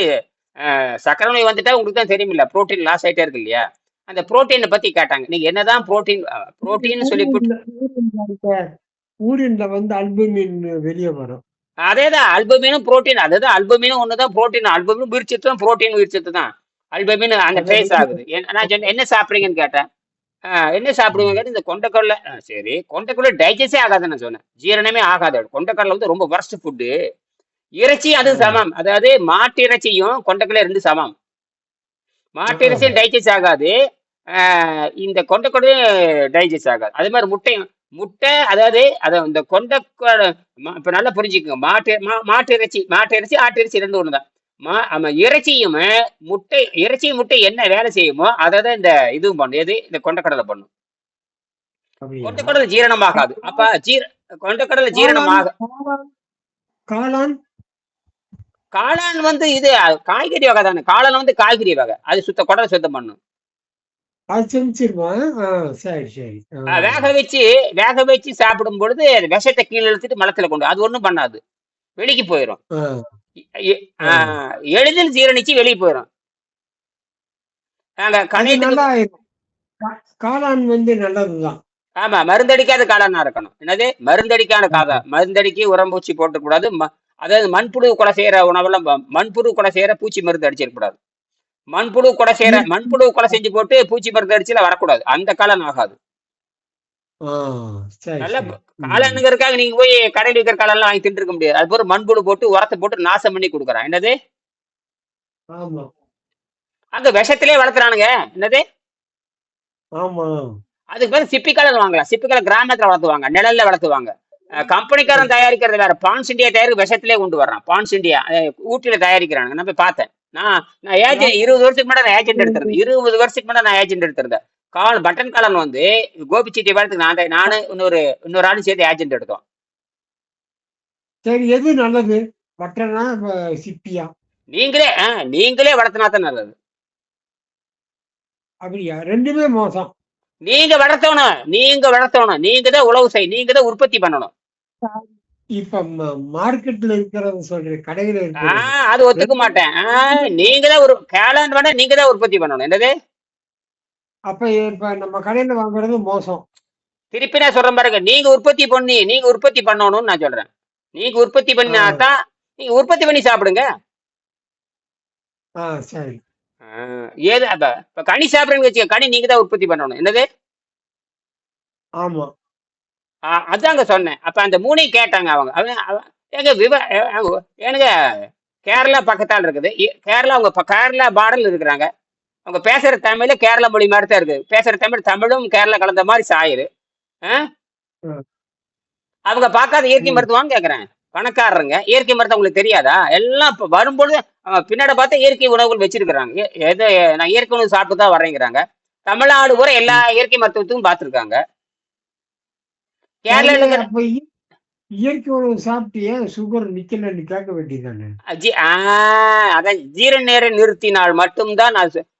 சர்க்கரை நோய் வந்துட்டா உங்களுக்கு தான் தெரியுமில்ல. புரோட்டீன் லாஸ் ஆயிட்டே இருக்கு இல்லையா? அந்த புரோட்டீன பத்தி கேட்டாங்க. நீங்க என்னதான் புரோட்டீன்னு சொல்லிப்புட்டு ஊரின்ல இருக்க ஊரின்ல வந்து அல்புமின் வெளிய வரும். அதேதான் அல்புமினும் புரோட்டீன். அதுதான் அல்புமினும் ஒண்ணுதான் புரோட்டீன். அல்புமின் உயிர்ச்சத்து தான், புரோட்டீன் உயிர்ச்சத்து தான். அல்புமின் அந்த அத ட்ரேஸ் வந்து ஆகுது. நான் சொன்னேன், என்ன சாப்பிடுறீங்கன்னு கேட்டேன். என்ன சாப்பிடுவீங்க ம். கேட்டு, இந்த கொண்டைக்கடல சரி கொண்டைக்கடல டைஜஸ்டே ஆகாதுன்னு நான் சொன்னேன். ஜீரணமே ஆகாது. கொண்டைக்கடல வந்து ரொம்ப வொர்ஸ்ட் ஃபுட்டு. இறைச்சி அது ம். சமம். அதாவது மாட்டு இறைச்சியும் கொண்டைக்கடலை 2 சமம். மாட்டு ஆ. இறைச்சியும் டைஜஸ்ட் ஆகாது. இந்த கொண்டைக்கடலையும் டைஜஸ்ட் ஆகாது. அதே மாதிரி முட்டையும் முட்டை அதாவது இந்த இப்ப நல்லா புரிஞ்சுக்கோங்க. மாட்டு இறைச்சி ஆட்டு இறைச்சி 2 ஒண்ணுதான். ஆமா இறைச்சியும் முட்டை என்ன வேலை செய்யுமோ அததான் இந்த இதுவும் பண்ணும். எது இந்த கொண்டைக்கடலை பண்ணும். அப்படியா? கொண்டைக்கடலை ஜீரணமாகாது. காளான் அப்ப கொண்டைக்கடலை காளான் ஜீரணமாக காளான் காளான் காளான் வந்து இது காய்கறி வகை தானே. காளான் வந்து காய்கறி வகை. அது குடலை சுத்தம் பண்ணும். அது செஞ்சிருவான். சரி, சரி. வேக வச்சு சாப்பிடும் பொழுது அது விஷத்தை கீழே இழுத்துட்டு மலத்துல கொண்டு அது ஒண்ணும் பண்ணாது. வெளிக்கு போயிடும். ஆ, எ- ஆ. எளிதில் ஜீரணிச்சு வெளியே போயிடும். நாங்க அது கணையத்துக்கு நல்லா இருக்கும். காளான் வந்து நல்லதுதான். ஆமா மருந்தடிக்காத காளானா இருக்கணும். என்னது மருந்தடிக்காத ஆமா. மருந்தடிக்கி உரம்பூச்சி போட்டுக்கூடாது. அதாவது மண்புழு கொலை செய்யற உணவெல்லாம் மண்புழு கொலை செய்யற பூச்சி மருந்து அடிச்சிடக்கூடாது. இயற்கை மண்புழு கொலை செஞ்சு போட்டு பூச்சி மருந்து அடிச்சுல வரக்கூடாது. அந்த காளான் ஆகாது. ஆ, சரி, நல்ல சரி. ம். காளானுங்கிறதுக்காக நீங்க போய் கடையில் இருக்கிற காளான்லாம் வாங்கி தின்றுக்க முடியாது. அது போற மண்புழு போட்டு உரத்தை போட்டு நாசம் பண்ணி கொடுக்குறான். என்னது ஆமா, அங்க விஷத்திலே வளர்த்துறானுங்க. என்னது ஆமா. அதுக்கு பேர் சிப்பிக்காலன் வாங்கலாம். சிப்பிக்கால கிராமத்துல வளர்த்துவாங்க, நிழல்ல வளர்த்துவாங்க. கம்பெனிக்காரன் தயாரிக்கிறது வேற. பான்ஸ் இந்தியா தயாரிக்க விஷத்திலே கொண்டு வர்றான். பான்ஸ் இந்தியா ஊட்டியில தயாரிக்கிறானுங்க. நான் போய் பார்த்தேன். நான் ஏஜென்ட் அதாவது 20 வருஷத்துக்கு முன்னாடி நான் ஏஜென்ட் எடுத்திருந்தேன். 20 வருஷத்துக்கு முன்னாடி நான் ஏஜென்ட் எடுத்திருந்தேன். பட்டன் காளான் வந்து கோபிச்செட்டிப்பாளையத்துக்கு இன்னொரு ஆளும் சேர்த்து ஏஜென்ட் எடுத்தோம். சரி, எது நல்லது? மட்டனா? சிப்பியா? நீங்களே வளர்த்தினா தான் நல்லது. அப்படியா? 2மே மோசம். நீங்க வளர்த்தணும். நீங்க தான் உழவு நீங்க தான் உற்பத்தி பண்ணணும். இப்ப மார்க்கெட்ல இருக்கிறது சொல்றேன், கடையில இருக்கிறது. அது ஒத்துக்க 2 மாட்டேன். நீங்க தான் ஒரு கேலண்ட் வேணா நீங்க தான் உற்பத்தி பண்ணணும். என்னது அப்ப இப்ப நம்ம கடையில வாங்குறது மோசம். திருப்பி நான் சொல்றேன் பாருங்க. நீங்க உற்பத்தி பண்ணணும்னு நான் சொல்றேன். நீங்க உற்பத்தி ஆ, பண்ணாதான் நீங்க உற்பத்தி பண்ணி சாப்பிடுங்க. சரி. ஏது இப்ப கனி சாப்பிடுறீங்கன்னு வச்சுக்க, கனி நீங்க தான் உற்பத்தி பண்ணணும். என்னது ஆமா. அதாங்க சொன்னேன். அப்ப அந்த 3ஐயும் கேட்டாங்க அவங்க. ஏங்க ஏனுங்க கேரளா பக்கத்தால் இருக்குது. கேரளா கேரளா பார்டர்ல இருக்கிறாங்க. அவங்க பேசுற தமிழ் கேரளா மொழி மாதிரி தான் இருக்கு. பேசுற தமிழும் கேரளா கலந்த மாதிரி சாயிரு. ம், அவங்க பார்க்காத இயற்கை ம். மருத்துவம் கேக்குறேன். பணக்காரருங்க இயற்கை மருத்துவம் உங்களுக்கு தெரியாதா? எல்லாம் இப்ப வரும்பொழுது பின்னாடி பார்த்தா இயற்கை உணவுகள் வச்சிருக்கிறாங்க. எது நான் இயற்கை உணவு சாப்பிட்டு தான் வரேங்கிறாங்க. தமிழ்நாடு பூரா எல்லா இயற்கை மருத்துவத்தையும் பார்த்திருக்காங்க. சரி, கேரளால இருக்கிற அப்ப இயற்கை உணவு சாப்பிட்டு ஏன் சுகர் நிக்கலன்னு கேட்க வேண்டியதானே? அதான் ஜீரண நேரை நிறுத்தினால் மட்டும்தான்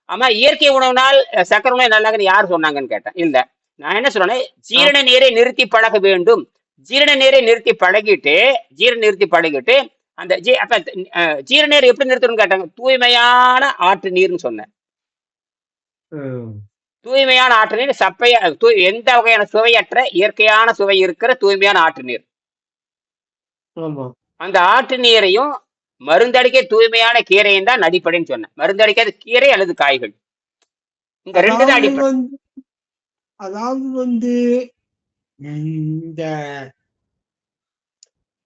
ஆமா இயற்கை உணவுனால் சக்கரை நோய் நல்லாங்கன்னு யார் சொன்னாங்கன்னு கேட்டேன். இல்ல நான் என்ன சொல்றேன், ஆ, ஜீரண நீரை நிறுத்தி பழக வேண்டும். ஜீரண நீரை நிறுத்தி பழகிட்டு அந்த ஜீரண நீரை எப்படி நிறுத்தணும்னு கேட்டாங்க. தூய்மையான ஆற்று நீர்னு சொன்னேன். ம். தூய்மையான ஆற்று நீர் எந்த வகையான சுவையற்ற இயற்கையான சுவை இருக்கிற தூய்மையான ஆற்று நீர். ஆமா. அந்த ஆற்று நீரையும் மருந்தடிக்க தூய்மையான கீரையும் தான் அடிப்படைன்னு சொன்னேன். மருந்தடிக்காத கீரை அல்லது காய்கள், இந்த 2 தான் அதாவது அடிப்படை. வந்து அதாவது வந்து இந்த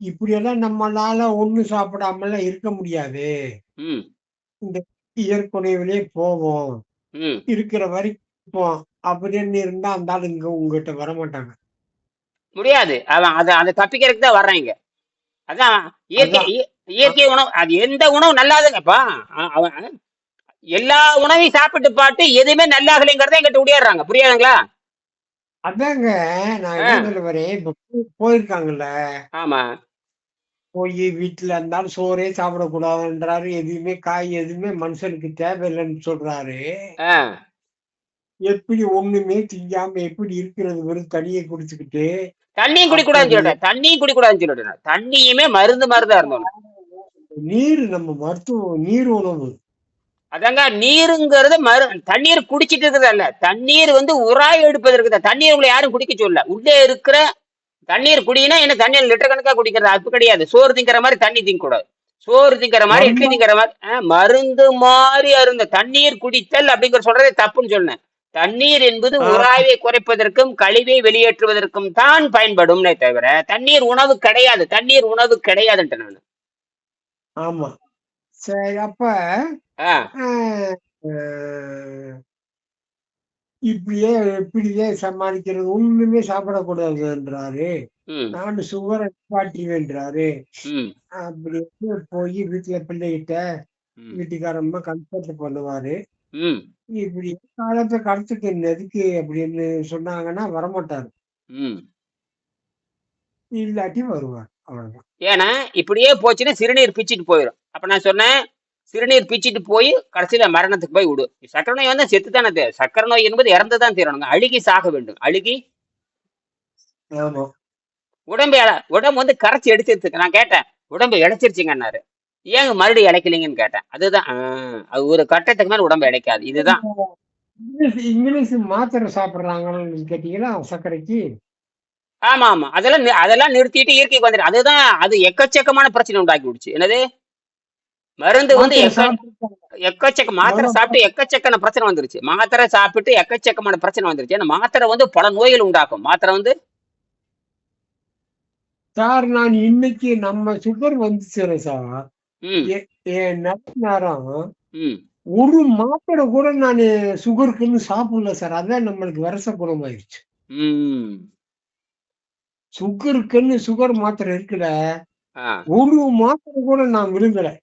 இப்படியெல்லாம் நம்மளால ஒண்ணும் சாப்பிடாமலாம் இருக்க முடியாது. ம் இந்த இயற்குணைவிலே போவோம். ம் இருக்கிற வரைக்கும் இருப்போம். அப்படின்னு இருந்தா அந்த ஆளு இங்க உங்ககிட்ட வரமாட்டாங்க. முடியாது. அவன் அதை தப்பிக்கிறதுக்கு தான் வர்றாங்க. அதான் இயற்கை அதான். அ இயற்கை உணவு. அது எந்த உணவு நல்லாதுங்கப்பா. அவன் எல்லா உணவையும் சாப்பிட்டு பாட்டு எதுவுமே நல்லாகலைங்கிறத எங்கிட்ட உடையாடுறாங்க. புரியாதுங்களா? அதாங்க நான் என்ன ஆ, சொல்ல வரேன். இப்ப போயிருக்காங்கல்ல. ஆமா. போய் வீட்டுல இருந்தாலும் சோறே சாப்பிடக்கூடாதுன்றாரு. எதுவுமே காய் எதுவுமே மனுஷனுக்கு தேவையில்லைன்னு சொல்றாரு. ஆ, எப்படி ஒண்ணுமே திங்காம எப்படி இருக்கிறது? வெறும் தண்ணியை குடிச்சுக்கிட்டு. தண்ணியும் குடிக்கூடாதுன்னு அப்படி சொல்லிட்டேன். தண்ணியும் குடிக்கூடாதுன்னு சொல்லிட்டேன். தண்ணியுமே மருந்து மாதிரிதான் இருந்தோம். நீர் நம்ம மருத்துவம் நீர் உணவு. அதாங்க நீருங்கிறது தண்ணீர் குடிச்சிட்டு இருக்கிறது அல்ல. தண்ணீர் வந்து உராய் எடுப்பதற்கு தான். தண்ணீர் உங்களை யாரும் குடிக்க சொல்லல. உள்ளே இருக்கிற தண்ணீர் குடினா என்ன, தண்ணீர் லிட்டர் கணக்கா குடிக்கிறது அது கிடையாது. சோறு திங்கிற மாதிரி தண்ணி திங்க கூடாது. சோறு திங்கிற மாதிரி இட்லி மருந்து திங்கிற மாதிரி மருந்து மாதிரி அருந்த தண்ணீர் குடித்தல் அப்படிங்கிற சொல்றதே தப்புன்னு சொன்னேன். தண்ணீர் என்பது ஆ, உராய்வை குறைப்பதற்கும் கழிவை வெளியேற்றுவதற்கும் தான் பயன்படும்னே தவிர தண்ணீர் உணவு கிடையாது. தண்ணீர் உணவு கிடையாதுன்ட்டு நான். ஆமா. சரி அப்ப ஆ, அஹ், அஹ், இப்படியே சமாளிக்கிறது? ஒண்ணுமே சாப்பிடக்கூடாதுன்றாரு. ம், நான் சுகரை நிப்பாட்டிவேன்றாரு. ம், அப்படி போய் வீட்டுல பிள்ளைகிட்ட ம், வீட்டுக்காரம்மா கன்சல்ட் பண்ணுவாரு. ம், இப்படி காலத்தை கடத்துக்கு எதுக்கு அப்படின்னு சொன்னாங்கன்னா வரமாட்டாரு. ம். இல்லாட்டி வருவார். அவ்வளவுதான். ஏன்னா இப்படியே போச்சுன்னா சிறுநீர் பிச்சுட்டு போயிடும். அப்ப நான் சொன்னேன், சிறுநீர் பிச்சுட்டு போய் கடைசியில மரணத்துக்கு போய் விடும். சக்கரை நோய் வந்தா செத்து தானே தீரும். சக்கரை நோய் என்பது இறந்துதான் தீரணுங்க. அழுகி சாக வேண்டும். அழுகி ஆமா. உடம்பு வந்து கரைச்சி எடுத்துருக்கு. நான் கேட்டேன், உடம்பு இழைச்சிருச்சுங்கன்னாரு. ஏங்க மறுபடியும் இழைக்கலீங்கன்னு கேட்டேன். அதுதான் அது ஒரு கட்டத்துக்கு மேல உடம்பு இழைக்காது. இதுதான். இங்கிலீஷ் மாத்திரை சாப்பிடுறாங்கன்னு கேட்டீங்களா சர்க்கரைக்கு? ஆமா ஆமா, அதெல்லாம் நிறுத்திட்டு இயற்கைக்கு வந்துடு. அதுதான் அது எக்கச்சக்கமான பிரச்சனை உண்டாக்கி விடுச்சு. என்னது மருந்து வந்து மாத்திரை சாப்பிட்டு எக்கச்சக்க மாத்திரை சாப்பிட்டு எக்கச்சக்கான பிரச்சனை வந்துருச்சு. மாத்திரை சாப்பிட்டு எக்கச்சக்கமான பிரச்சனை வந்துருச்சு. ஏன்னா மாத்திரை வந்து பல நோய்கள் உண்டாக்கும். மாத்திரை வந்து சார் நான் இன்னைக்கு நம்ம சுகர் வந்துச்சு சார். ம், என் நல்ல நேரம் ம், ஒரு மாத்திரை கூட நான் சுகருக்குன்னு சாப்பிடல சார். அதான் நம்மளுக்கு வருஷ குணமாயிருச்சு. ம். சுகருக்குன்னு சுகர் மாத்திரை இருக்குல்ல, ஆ, ஒரு மாத்திரை கூட நான் விழுங்கல.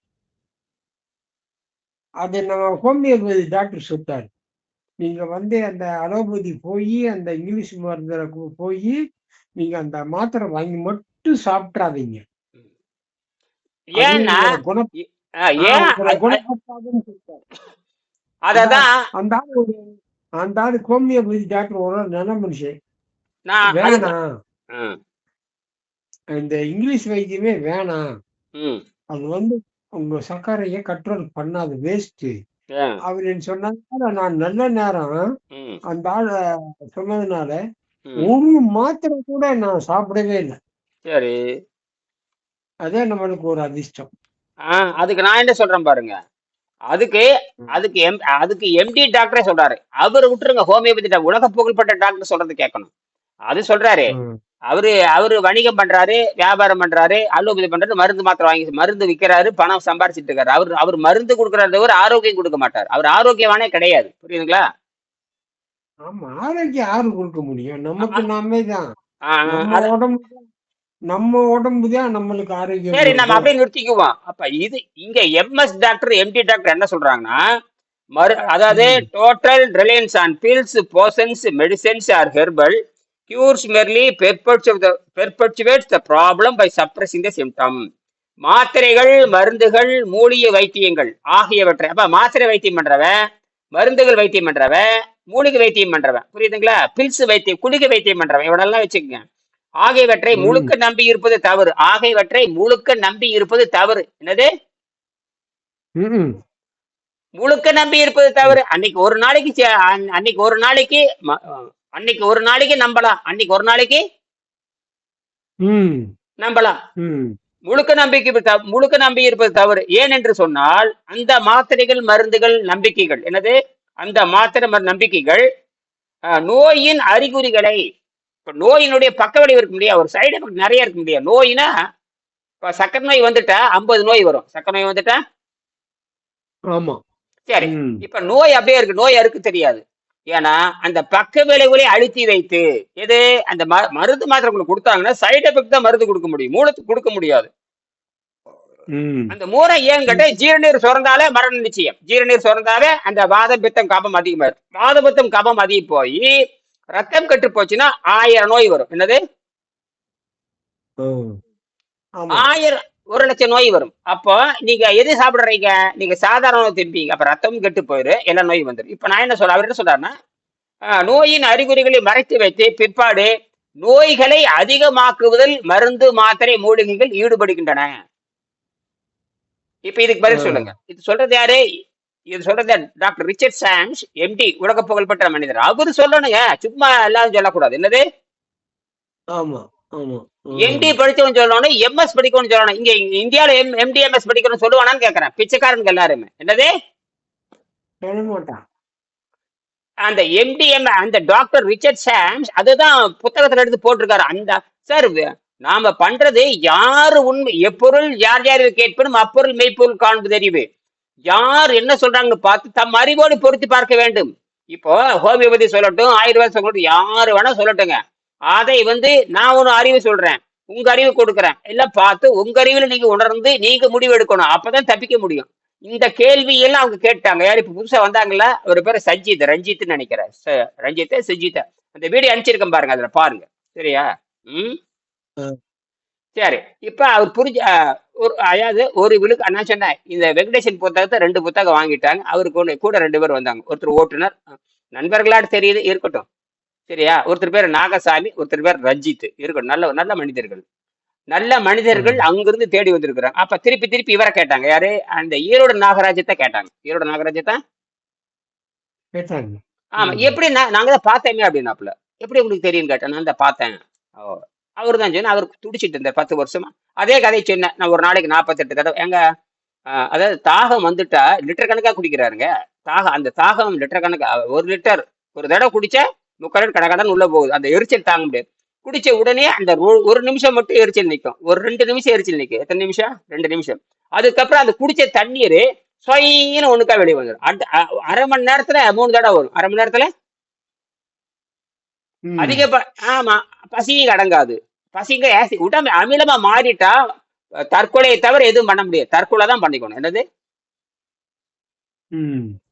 அது நம்ம ஹோமியோபதி டாக்டர் சொல்லிட்டாரு. நீங்க அந்த அலோபதி போய் அந்த இங்கிலீஷ் மருந்துல போய் நீங்க அந்த மாத்திரை வாங்கி மட்டும் சாப்பிட்றாதீங்க. அது ஏன்னா உங்களை குண இ- ஏன் உங்களை குணப்படுத்தாதுன்னு சொல்லிட்டாரு. அததான் அந்த ஆள் அந்த ஆளு ஹோமியோபதி டாக்டர் ஒரு நல்ல மனுஷன். நான் அதுதான். வேணாம், ம், இந்த இங்கிலீஷ் வைத்தியமே வேணாம். ம், அது உங்க சர்க்கரையை கண்ட்ரோல் பண்ணாது, வேஸ்ட் ஆ, அப்படின்னு சொன்னதுனால நான் நல்ல நேரம் ம், அந்த ஆள சொன்னதுனால ம். ஒரு மாத்திரை கூட நான் சாப்பிடவே இல்லை. சரி. அதே நம்மளுக்கு ஒரு அதிர்ஷ்டம். அதுக்கு நான் என்ன சொல்றேன் பாருங்க. அதுக்கு ம். அதுக்கு எம்டி டாக்டரே சொல்றாரு. அவரு விட்டுருங்க, ஹோமியோபதி உலக புகழ்பெற்ற டாக்டர் சொல்றது கேட்கணும். அது சொல்றாரு. ம். அவரு அவரு வணிகம் பண்றாரு, வியாபாரம் பண்றாரு, அலோபதி பண்றாரு, மருந்து மாத்திரை வாங்கி மருந்து விற்கிறாரு, பணம் சம்பாரிச்சிட்டு இருக்காரு. அவர் மருந்து கொடுக்கறாரு தவிர ஆரோக்கியம் கொடுக்க மாட்டார். அவர் ஆரோக்கியமானே கிடையாது. புரியுதுங்களா? ஆமா, ஆரோக்கியம் யாரு கொடுக்க முடியும்? நமக்கு அ- நாமே தான். அ- நம்ம அத- உடம்பு நம்ம உடம்பு தான் நம்மளுக்கு ஆரோக்கியம் சரி, நம்ம கொடுக்கும். அப்படியே நிறுத்திக்குவோம். அப்ப இது இங்க எம்எஸ் டாக்டர், எம்டி டாக்டர் என்ன சொல்றாங்கன்னா, அதாவது ம். Total reliance on pills, potions, medicines or herbal cures merely perpetuates the problem by suppressing the symptom. மாத்திரைகள், மருந்துகள், மூலிகை வைத்தியங்கள் ஆகியவற்றை, அப்ப மாத்திரை வைத்தியம் பண்றவன், மருந்துகள் வைத்தியம் பண்றவன், மூலிகை வைத்தியம் பண்றவன், புரியுதுங்களா? பில்ஸ் வைத்தியம், குளிகை வைத்தியம் பண்றவன், இவனெல்லாம் வச்சுக்கங்க. ஆகியவற்றை ம். முழுக்க நம்பி இருப்பது தவறு. ஆகியவற்றை முழுக்க நம்பி இருப்பது தவறு. என்னது ம். முழுக்க நம்பி இருப்பது தவறு? அன்னைக்கு ஒரு நாளைக்கு அன்னைக்கு ஒரு நாளைக்கு அன்னைக்கு ஒரு நாளைக்கு நம்பலாம். அன்னைக்கு ஒரு நாளைக்கு ம். நம்பலாம். ம். முழுக்க நம்பி இருப்பது தவறு. ஏன் என்று சொன்னால் அந்த மாத்திரைகள், மருந்துகள், நம்பிக்கைகள், என்னது அந்த மாத்திரை நம்பிக்கைகள் நோயின் அறிகுறிகளை, இப்ப நோயினுடைய பக்க விளைவு இருக்க முடியாது, ஒரு சைடு எஃபெக்ட் நிறைய இருக்க முடியாது. நோயினா இப்ப சக்கரை நோய் வந்துட்டா 50 நோய் வரும். சக்கரை நோய் வந்துட்டா ஆமா. சரி. ம். இப்ப நோய் அப்படியே இருக்கு, நோய் யாருக்கு தெரியாது. ஏன்னா அந்த பக்க விளைவுகளை அழுத்தி வைத்து, எது அந்த மருந்து மாத்திரை உங்களுக்கு கொடுத்தாங்கன்னா சைடு எஃபெக்ட் தான் மருந்து கொடுக்க முடியும், மூலத்துக்கு கொடுக்க முடியாது. ம். அந்த மூளை ஏன் கேட்ட, ஜீரநீர் சுரந்தாலே மரணம் நிச்சயம். ஜீரநீர் சுரந்தாவே அந்த வாதம், பித்தம், கபம் அதிகமாயிரும். வாத, பித்தம், கபம் அதிகம் போய் ரத்தம் கெட்டு போச்சுன்னா 1000 நோய் வரும். என்னது ஓ. ஆமா. 1000 1,00,000 நோய் வரும். அப்போ நீங்க எது சாப்பிடுறீங்க? நீங்க சாதாரண உணவு தின்பீங்க. அப்ப ரத்தமும் கெட்டு போயிரு, எல்லா நோயும் வந்துரும். இப்ப நான் என்ன சொல்றேன், அவர் என்ன சொல்றாருன்னா, நோயின் அறிகுறிகளை மறைத்து வைத்து பிற்பாடு நோய்களை அதிகமாக்குவதில் மருந்து, மாத்திரை, மூலிகைகள் ஈடுபடுகின்றன. இப்ப இதுக்கு பதில் சொல்லுங்க. இது சொல்றது யாரு? இது சொல்றது டாக்டர் ரிச்சர்ட் சாம்ஸ், எம்டி, உலக புகழ்பெற்ற மனிதர். அவரு சொல்லணுங்க, சும்மா எல்லாரும் சொல்லக்கூடாது. என்னது? ஆமா ஆமா எம்டி படிச்சவன் சொல்லணும், எம்எஸ் படிக்கணும்னு சொல்லணும். இங்க இந்தியாவில எம்டி எம்எஸ் படிக்கணும்னு சொல்லுவானான்னு கேக்குறேன். பிச்சைக்காரனுக்கு எல்லாருமே. என்னது? சொல்ல மாட்டான். அந்த எம்டிஎம், அந்த டாக்டர் ரிச்சர்ட் சாம்ஸ் அதுதான் புத்தகத்துல எடுத்து போட்டிருக்காரு. அந்த சார், நாம பண்றது யாரு உண்மை எப்பொருள் யார் யார் கேட்பனும் அப்பொருள் மெய்ப்பொருள் காண்பது அறிவு. யார் என்ன சொல்றாங்கன்னு பார்த்து தம் அறிவோடு பொருத்தி பார்க்க வேண்டும். இப்போ ஹோமியோபதி சொல்லட்டும், ஆயுர்வேதம் சொல்லட்டும், யாரு வேணா சொல்லட்டுங்க. அதை நான் ஒரு அறிவு சொல்றேன், உங்க அறிவு கொடுக்குறேன், எல்லாம் பார்த்து உங்க அறிவுல நீங்க உணர்ந்து நீங்க முடிவு எடுக்கணும். அப்பதான் தப்பிக்க முடியும். இந்த கேள்வி எல்லாம் அவங்க கேட்டாங்க. யார் இப்ப புதுசா வந்தாங்கல்ல, ஒரு பேரு சஜித், ரஞ்சித்னு நினைக்கிறேன். ரஞ்சித் சஜித், அந்த வீடியோ அனுப்பிச்சிருக்கேன் பாருங்க, அதுல பாருங்க. சரியா? சரி. இப்ப அவர் புரிஞ்ச ஒரு அதாவது ஒரு விழுக்கு நான் சொன்னேன், இந்த வெங்கடேசன் புத்தகத்தை 2 புத்தகம் வாங்கிட்டாங்க. அவருக்கு கூட 2 பேர் வந்தாங்க. ஒருத்தர் ஓட்டுநர், நண்பர்களாட்டு தெரியுது, இருக்கட்டும். சரியா? ஒருத்தர் பேர் நாகசாமி, ஒருத்தர் பேர் ரஞ்சித், இருக்கட்டும். நல்ல நல்ல மனிதர்கள், நல்ல மனிதர்கள் அங்கிருந்து தேடி வந்திருக்கிறாங்க. அப்ப திருப்பி திருப்பி இவரை கேட்டாங்க. யாரு? அந்த ஈரோடு நாகராஜத்தை கேட்டாங்க. ஈரோடு நாகராஜத்தை கேட்டாங்க. ஆமா. எப்படி நாங்க தான் பார்த்தேமே அப்படின்னாப்புல. எப்படி உங்களுக்கு தெரியும் கேட்டேன். நான் தான் பார்த்தேன். அவரு தான் சொன்ன. அவருக்கு துடிச்சிட்டு இருந்தார் 10 வருஷமா. அதே கதையை சொன்னேன். நான் ஒரு நாளைக்கு 48 தடவை எங்க அதாவது தாகம் வந்துட்டா லிட்டர் கணக்கா குடிக்கிறாருங்க. அந்த தாகம் லிட்டர் கணக்கா, 1 லிட்டர் ஒரு தடவை குடிச்சா 3/4 கடகடன் உள்ள போகுது. அந்த எரிச்சல் தாங்க முடியாது. குடிச்ச உடனே அந்த 1 நிமிஷம் மட்டும் எரிச்சல் நிற்கும். ஒரு 2 நிமிஷம் எரிச்சல் நிற்கும். எத்தனை நிமிஷம்? 2 நிமிஷம். அதுக்கப்புறம் அந்த குடிச்ச தண்ணீர் சொயின்னு ஒண்ணுக்கா வெளியே வந்துடும். அரை மணி நேரத்துல 3 தடவை வரும். அரை மணி நேரத்துல அதிக ஆமா. பசியும் அடங்காது. பசிங்க உடம்பு அமிலமா மாறிட்டா தற்கொலையை தவிர எதுவும் பண்ண முடியாது. தற்கொலை தான் பண்ணிக்கணும். என்னது?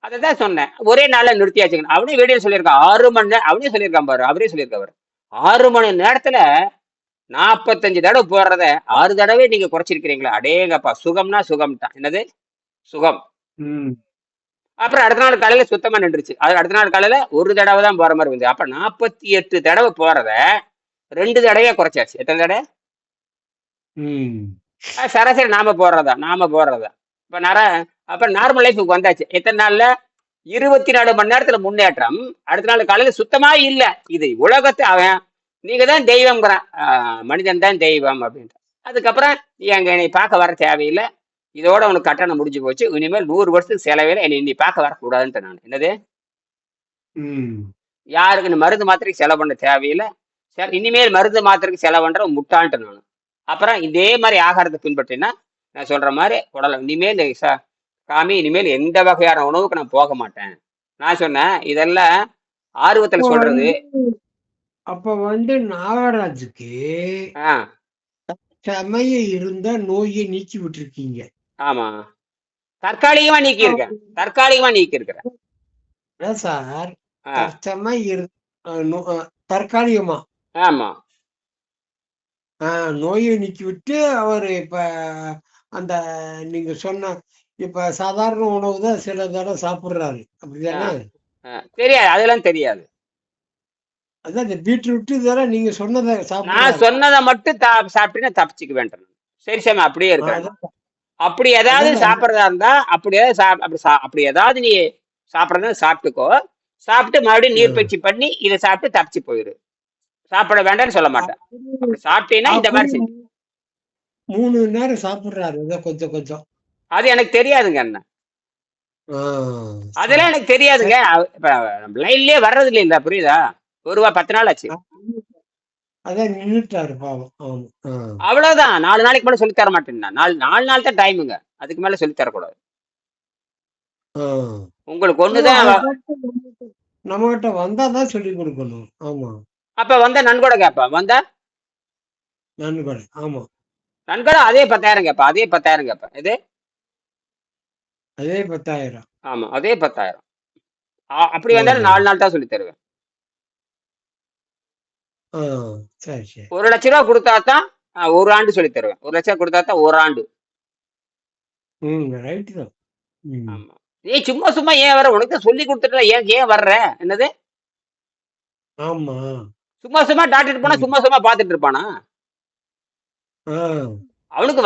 அதான் சொன்னேன். ஒரே நாள்ல நிறுத்தியாச்சுங்க. அவனே வீடியோ சொல்லியிருக்கான். 6 மணி நேரம் அவனே சொல்லியிருக்கான் பாரு. அவரே சொல்லியிருக்காரு. 6 மணி நேரத்துல 45 தடவை போடுறத 6 தடவை நீங்க குறைச்சிருக்கிறீங்களா? அடேங்கப்பா, சுகம்னா சுகம் தான். என்னது? சுகம். அப்புறம் அடுத்த நாள் காலையில சுத்தமா நின்றுச்சு. அது அடுத்த நாள் காலையில 1 தடவை தான் போற மாதிரி வந்து. அப்ப 48 தடவை போறத 2 தடவையா குறைச்சாச்சு. எத்தனை தடவை? சராசரி நாம போடுறதா. அப்ப நார்மல் லைஃபுக்கு வந்தாச்சு. எத்தனை நாள்ல? 24 மணி நேரத்துல முன்னேற்றம். அடுத்த நாள் காலையில சுத்தமா இல்ல. இது உலகத்தை அவன் நீங்க தான் தெய்வம்ங்கிறான். மனிதன் தான் தெய்வம் அப்படின்ற. அதுக்கப்புறம் நீ அங்க என்னை பார்க்க வர தேவையில்லை, இதோட உனக்கு கட்டணம் முடிஞ்சு போச்சு, இனிமேல் 100 வருஷத்துக்கு செலவில என்னை நீ பார்க்க வரக்கூடாதுன்ட்டு நான். என்னது? யாருக்கு நீ மருந்து மாத்திரைக்கு செலவு பண்ண தேவையில்லை, இனிமேல் மருந்து மாத்திரைக்கு செலவு பண்ற முட்டான்ட்டு நான். அப்புறம் இதே மாதிரி ஆகாரத்தை பின்பற்றினா நான் சொல்ற மாதிரி உடல இனிமேல் காமி, இனிமேல் எந்த வகையான உணவுக்கு நான் போக மாட்டேன். நான் சொன்னேன் இதெல்லாம் ஆர்வத்துல சொல்றது. அப்ப நாகராஜுக்கு சமய இருந்த நோயை நீக்கி விட்டுருக்கீங்க. ஆமா, தற்காலிகமா நீக்கி இருக்கிறேன் சார். தற்காலிகமா ஆமா நோயை நீக்கி விட்டு அவர் இப்ப அந்த நீங்க சொன்ன இப்ப சாதாரண உணவு தான் சில தடவை சாப்பிடுறாரு. அப்படிதானே? தெரியாது, அதெல்லாம் தெரியாது. அதான் இந்த பீட்ரூட் இதெல்லாம் நீங்க சொன்னதை நான் சொன்னதை மட்டும் சாப்பிட்டீங்கன்னா தப்பிச்சுக்க வேண்டாம். சரி சாமி, அப்படியே இருக்கிறேன். அப்படி ஏதாவது சாப்பிட்றதா இருந்தா அப்படி ஏதாவது நீ சாப்பிட்றதா சாப்பிட்டுக்கோ. சாப்பிட்டு மறுபடியும் நீர் பயிற்சி பண்ணி இதை சாப்பிட்டு தப்பிச்சு போயிரு. சாப்பிட வேண்டாம்னு சொல்ல மாட்டேன். அப்படி சாப்பிட்டீங்கன்னா இந்த மாதிரி செஞ்சு 3 நேரம் சாப்பிடுறாரு கொஞ்சம் கொஞ்சம். அது எனக்கு தெரியாதுங்க. என்ன அதெல்லாம் எனக்கு தெரியாதுங்க. லைன்லயே வர்றது இல்லைங்களா? புரியுதா? 1 ரூபா 10 நாள் ஆச்சு. அதான் நின்னுட்டாரு பாவம். அவ்வளவுதான். 4 நாளைக்கு மேல சொல்லி தர மாட்டேன். 4 நாள் தான் டைமுங்க. அதுக்கு மேல சொல்லி தரக்கூடாது. உங்களுக்கு ஒண்ணுதான். நம்ம கிட்ட வந்தாதான் சொல்லி கொடுக்கணும். ஆமா. அப்ப வந்தா நன்கொடை கேப்பா. வந்தா நன்கொடை. ஆமா, நன்கொடை அதே 10,000 கேப்பா. அதே 10,000 கேப்பா. இது அதே 10,000. ஆமா, அதே 10,000. அப்படி வந்தாலும் 4 நாள் தான் சொல்லி தருவேன். சரி சரி. 1 லட்ச ரூபா கொடுத்தாதான் ஒரு ஆண்டு சொல்லி தருவேன். 1,00,000 கொடுத்தா தான் ஒரு ஆண்டு. ரைட்டு தான். ம். ஆமா. நீ சும்மா சும்மா ஏன் வர? உனக்கு தான் சொல்லி கொடுத்துட்டல, ஏன் ஏன் வர்ற? என்னது? ஆமா. சும்மா சும்மா டாக்டர் போனா ம். சும்மா சும்மா பார்த்துட்டு இருப்பானா? ஆ. அவனுக்கு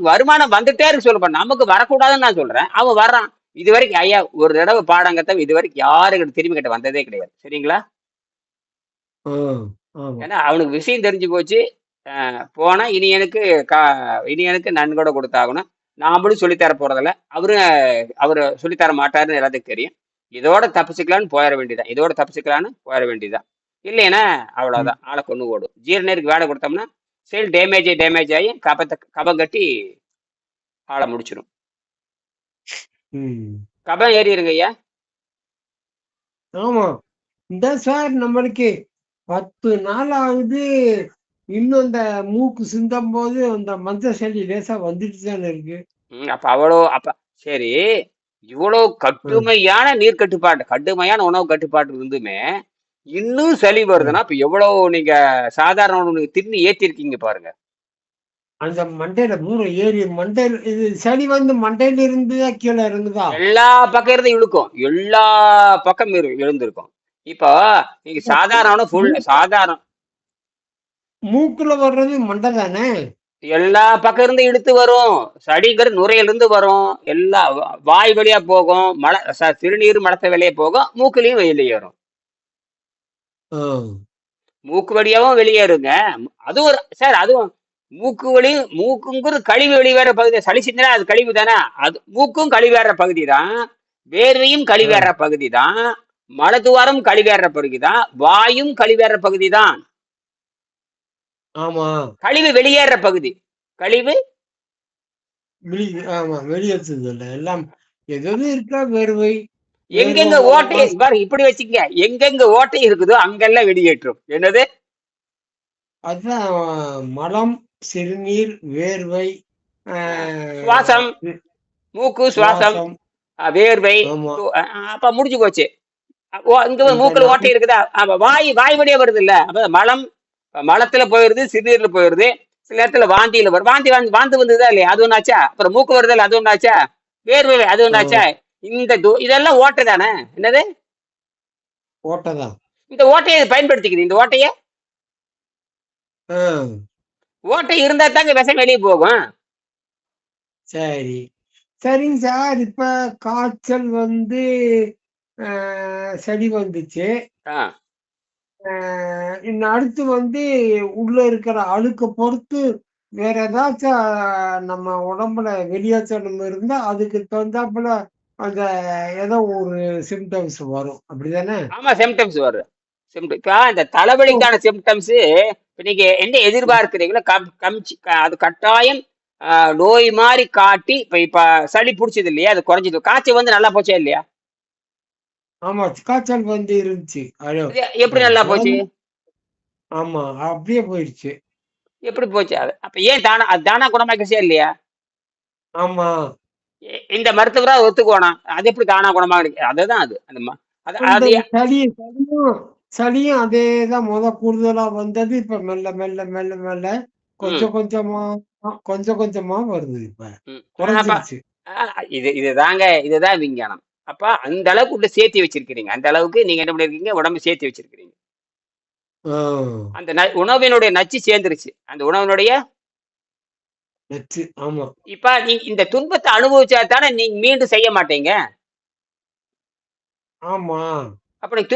வருமானம் வந்துட்டே இருக்கு சொல்லப்பா. நமக்கு வரக்கூடாதுன்னு நான் சொல்றேன். அவன் வர்றான். இதுவரைக்கும் ஐயா ஒரு தடவை பாடம் கத்த இதுவரைக்கும் யாரும் எங்கிட்ட திரும்பி கிட்ட வந்ததே கிடையாது. சரிங்களா? ஆ. ஆமா. ஏன்னா அவனுக்கு விஷயம் தெரிஞ்சு போச்சு. போனா இனி எனக்கு நன்கொடை கொடுத்தாகணும். நாமளும் சொல்லித்தர போறதில்ல. அவரு சொல்லித்தர மாட்டாருன்னு எல்லாத்துக்கும் தெரியும். இதோட தப்பிச்சுக்கலான்னு போயிட வேண்டியதான். இதோட தப்பிச்சுக்கலான்னு போயிட வேண்டியதான். இல்லைன்னா ம். அவ்வளவுதான். ஆளை கொண்டு ஓடும். ஜீரநீருக்கு வேலை கொடுத்தோம்னா செல் டேமேஜ் ஆகி கபம் கட்டி ஆளை முடிச்சிடும். ம். கபம் ஏறிடுங்க ஐயா. ஆமா. இந்த சார் நம்மளுக்கு 10 நாள் ஆகுது. இன்னும் இந்த மூக்கு சிந்தும்போது அந்த மஞ்ச சளி லேசா வந்துட்டு தானே இருக்கு. அப்ப சரி, இவ்வளவு ம். கடுமையான நீர் கட்டுப்பாடு, கடுமையான உணவு கட்டுப்பாடு இருந்துமே இன்னும் சளி ம். வருதுன்னா இப்ப எவ்வளவு நீங்க சாதாரண உணவு தின்னு ஏத்திருக்கீங்க பாருங்க. அந்த மண்டையில ஏறி மண்டையில இது சளி வந்து மண்டையில இருந்து தான் கீழே இறங்குதா? எல்லா பக்கம் இருந்து இழுக்கும், எல்லா பக்கம் எழுந்திருக்கும். இப்போ நீங்க சாதாரண ஃபுல் மூக்கு சாதாரண மூக்குல வர்றது மண்டை தானே? எல்லா பக்கம் இருந்து இழுத்து வரும். சளிங்கிறது நுரையில இருந்து வரும். எல்லா வாய் வழியா போகும், சிறுநீர் மலத்தை வெளியே போகும், மூக்குலயும் வெளியேறும். ஆ. மூக்கு வழியாவும் வெளியேறுங்க. அதுவும் சார், அதுவும் மூக்குங்கிறது கழிவு வெளியேற பகுதி. சளி சிந்தினா அது கழிவு தானே. அது மூக்கும் கழிவேற பகுதி தான், வேர்வையும் ஆ. கழிவேற பகுதி தான், மலத்துவாரம் கழிவேற பகுதி தான், வாயும் கழிவேற பகுதி தான். ஆமா. கழிவு வெளியேற பகுதி. கழிவு ஆமா. வெளியேற்றுதல் எல்லாம் எது இருக்கா வேர்வை, வேர்வை எங்கெங்க ஓட்டை மூலமா பாரு, இப்படி வச்சுக்க, எங்கெங்க ஓட்டை இருக்குதோ அங்கெல்லாம் வெளியேற்றும். என்னது? அதான் மலம், சிறுநீர், வேர்வை, ஆ, சுவாசம், மூக்கு சுவாசம், சுவாசம். வேர்வை. ஆமா. அப்ப முடிஞ்சு போச்சு. இங்க இந்த மூக்குல ஓட்டை இருக்குதா? அப்ப வாய் வழியா வருது இல்ல. அப்ப மலத்துல போயிருது, சிறுநீர்ல போயிருது. சில நேரத்துல வாந்தியில வரும். வாந்தி வந்ததா இல்லையா? அது ஒண்ணாச்சா? அப்புறம் மூக்கு வருதல், அது ஒண்ணாச்சா? வேர்வை, அது ஒண்ணாச்சா? இதெல்லாம் ஓட்டை தானே. என்னது? ஓட்டதான். இந்த ஓட்டையை பயன்படுத்திக்குது. இந்த ஆ. ஓட்டை இருந்தா தாங்க விஷம் வெளியே போகும். சரி. சரிங்க சார். இப்ப காய்ச்சல் வந்து சளி வந்துச்சு. ஆ. இன்னும் அடுத்து வந்து உள்ள இருக்கிற அழுக்க பொறுத்து வேற ஏதாச்சும் நம்ம உடம்புல வெளியேற்றணும் இருந்தா அதுக்கு தகுந்தாப்புல அந்த ஏதோ ஒரு சிம்டம்ஸ் வரும். அப்படிதானே? ஆமா, சிம்டம்ஸ் வரும். இப்ப இந்த தலைவலிக்கான சிம்டம்ஸ் இப்ப நீங்க என்ன எதிர்பார்க்கிறீங்களோ அது கட்டாயம் நோய் மாதிரி காட்டி. இப்ப சளி பிடிச்சது இல்லையா, அது குறைஞ்சது. காய்ச்சல் வந்து நல்லா போச்சா இல்லையா? ஆமா. காய்ச்சல் வந்து இருந்துச்சு. இது எப்படி நல்லா போச்சு? உடம்பு. ஆமா. அப்படியே போயிடுச்சு. எப்படி போச்சு? அப்ப ஏன் அது தானா குணமாக்கிச்சா இல்லையா? ஆமா. இந்த மருத்துவரா ஒத்துக்குவானா? அது எப்படி தானா குணமாக்கு? அதுதான் அது. அது அந்த அது சளியும் சளியும் அதேதான் கூடுதலா வந்தது. இப்ப மெல்ல மெல்ல மெல்ல மெல்ல ம், கொஞ்சம் கொஞ்சமா கொஞ்சம் கொஞ்சமா வருது இப்ப. ம். அப்ப குறைஞ்சிருச்சு. இதுதான் விஞ்ஞானம். அப்ப அந்த அளவுக்கு உள்ள சேர்த்து வச்சிருக்கிறீங்க. அந்த அளவுக்கு நீங்க என்ன பண்ணிருக்கீங்க? உடம்பு சேர்த்து வச்சிருக்கிறீங்க. ஆ. அந்த உணவினுடைய நச்சு சேர்ந்துருச்சு. அந்த உணவினுடைய நச்சு. ஆமா. இப்ப நீங்க இந்த துன்பத்தை அனுபவிச்சா தானே நீங்க மீண்டும் செய்ய மாட்டீங்க. ஆமா. அப்ப நீங்க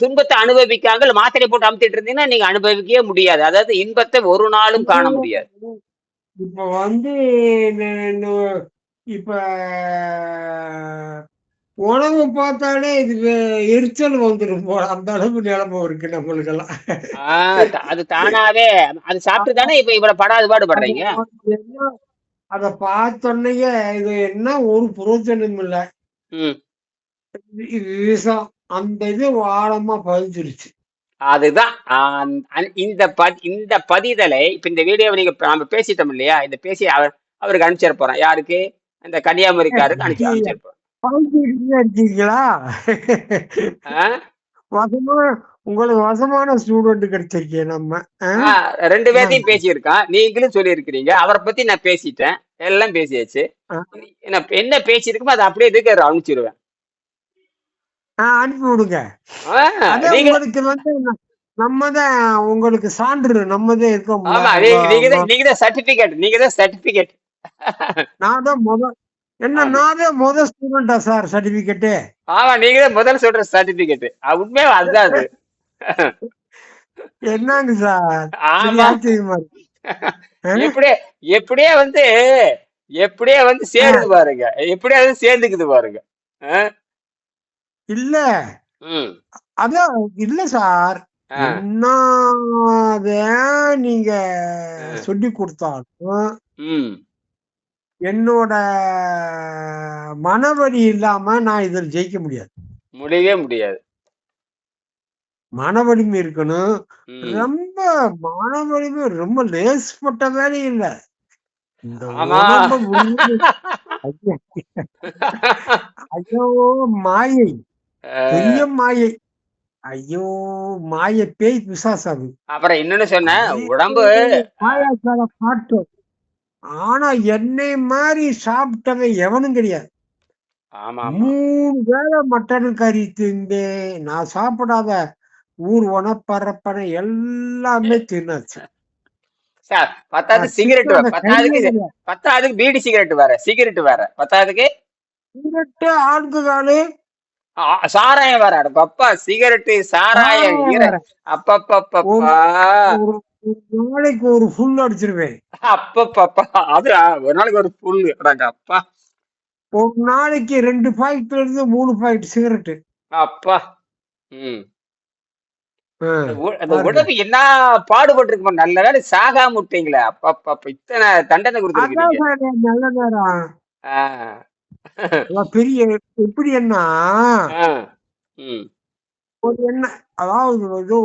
துன்பத்தை அனுபவிக்காமல் மாத்திரை போட்டு அமுத்திட்டு இருந்தீங்கன்னா நீங்க அனுபவிக்கவே முடியாது. அதாவது இன்பத்தை ஒரு நாளும் காண முடியாது. இப்ப வந்து ந நு இப்ப உணவு பார்த்தாலே இது எரிச்சல் வந்துரும் போல. அந்த அளவு நிலைமை இருக்கு நம்மளுக்கெல்லாம். அது தானாவே அது சாப்பிட்டு தானே இப்ப இவ்வளவு படாது அது பாடுபடுறீங்க. என்ன அத பார்த்தோன்னயே இது என்ன ஒரு புரோஜனம் இல்ல. ம். இது விஷம். அந்த இது ஆழமா பதிஞ்சிருச்சு. அதுதான். இந்த பதிதலை இப்ப இந்த வீடியோவை நாம பேசிட்டோம் இல்லையா? இந்த பேசி அவருக்கு அனுப்பிச்சிட போறேன். யாருக்கு? அந்த கன்னியாகுமரிக்காருக்கு அனுப்பிச்சிட போறேன். பதிஞ்சிருச்சுன்னு அடிச்சீங்களா? ஆ? வசமா உங்களுக்கு வசமான ஸ்டூடெண்ட் கிடைச்சிருக்கே நம்ம. ரெண்டு என்னங்க? பேர்த்தையும் பேசியிருக்கான், நீங்களும் சொல்லியிருக்கிறீங்க. அவரை பத்தி நான் பேசிட்டேன், எல்லாம் பேசியாச்சு. நான் என்ன பேசியிருக்கோமோ அதை அப்படியே இதுக்கு அனுப்பிச்சிருவேன். அனுப்பி விடுங்க. அதே நீங்க உங்களுக்கு வந்து நம்ம தான் உங்களுக்கு சான்று நம்ம தான் இருக்கோம்ல. ஆமா, நீங்க தான் சர்டிபிகேட், நீங்க தான் சர்டிபிகேட். நான் தான் நான் தான் முதல் ஸ்டூடெண்டா சார் சர்டிபிகேட்டு? ஆமா, நீங்க தான் முதல்ல சொல்ற சர்டிபிகேட். உண்மையா அதுதான் அது. என்னங்க சார் ஆமா, ஆச்சரியமா இருக்கு. எப்படியே எப்படியே வந்து எப்படியே வந்து சேருது பாருங்க, எப்படியே வந்து சேர்ந்துக்குது பாருங்க. இல்ல அதான் இல்ல சார், என்னதான் நீங்க சொல்லி கொடுத்தாலும் என்னோட மனவழி இல்லாம நான் இதில் ஜெயிக்க முடியாது. முடியவே முடியாது. மன வலிமை இருக்கணும். ரொம்ப மன வலிமை ரொம்ப லேஸ்பட்ட வேலை இல்ல. இந்த ஐயோ மாயை, பெரிய மாயை. ஐயோ மாய பேய் பிசாசாது. அப்புறம் இன்னொன்னு சொன்ன உடம்பு மாயாச்சார பாட்டும். ஆனா என்னை மாதிரி சாப்பிட்டவன் எவனும் கிடையாது. 3 வேளை மட்டன் கறி திண்டு நான் சாப்பிடாத ஊர் உணப்பறப்பனை எல்லாமே தின்னாச்சு சார். பத்தாவது சிகரெட், பத்தாவதுக்கு பீடி சிகரெட் வேற, சிகரெட் வேற, பத்தாவதுக்கு சிகரெட்டு ஆல்கஹாலு சாராயம் வேற. அப்பா சிகரெட்டு சாராயம் அப்பப்பப்பா ஒரு நாளைக்கு ஒரு ஃபுல் அடிச்சிருவேன். அப்பப்பப்பா அது ஒரு நாளைக்கு ஒரு ஃபுல். அப்பா ஒரு நாளைக்கு 2 பாக்கெட்ல இருந்து 3 பாக்கெட் சிகரெட்டு. அப்பா அந்த உடம்பு என்ன பாடுபட்டு இருக்கு. நல்ல வேலை சாகாம விட்டீங்களே. அப்பா இத்தனை தண்டனை கொடுத்துருக்கீங்க. நல்ல நேரம் பெரிய எப்படி என்ன ஒரு என்ன, அதாவது ஏதோ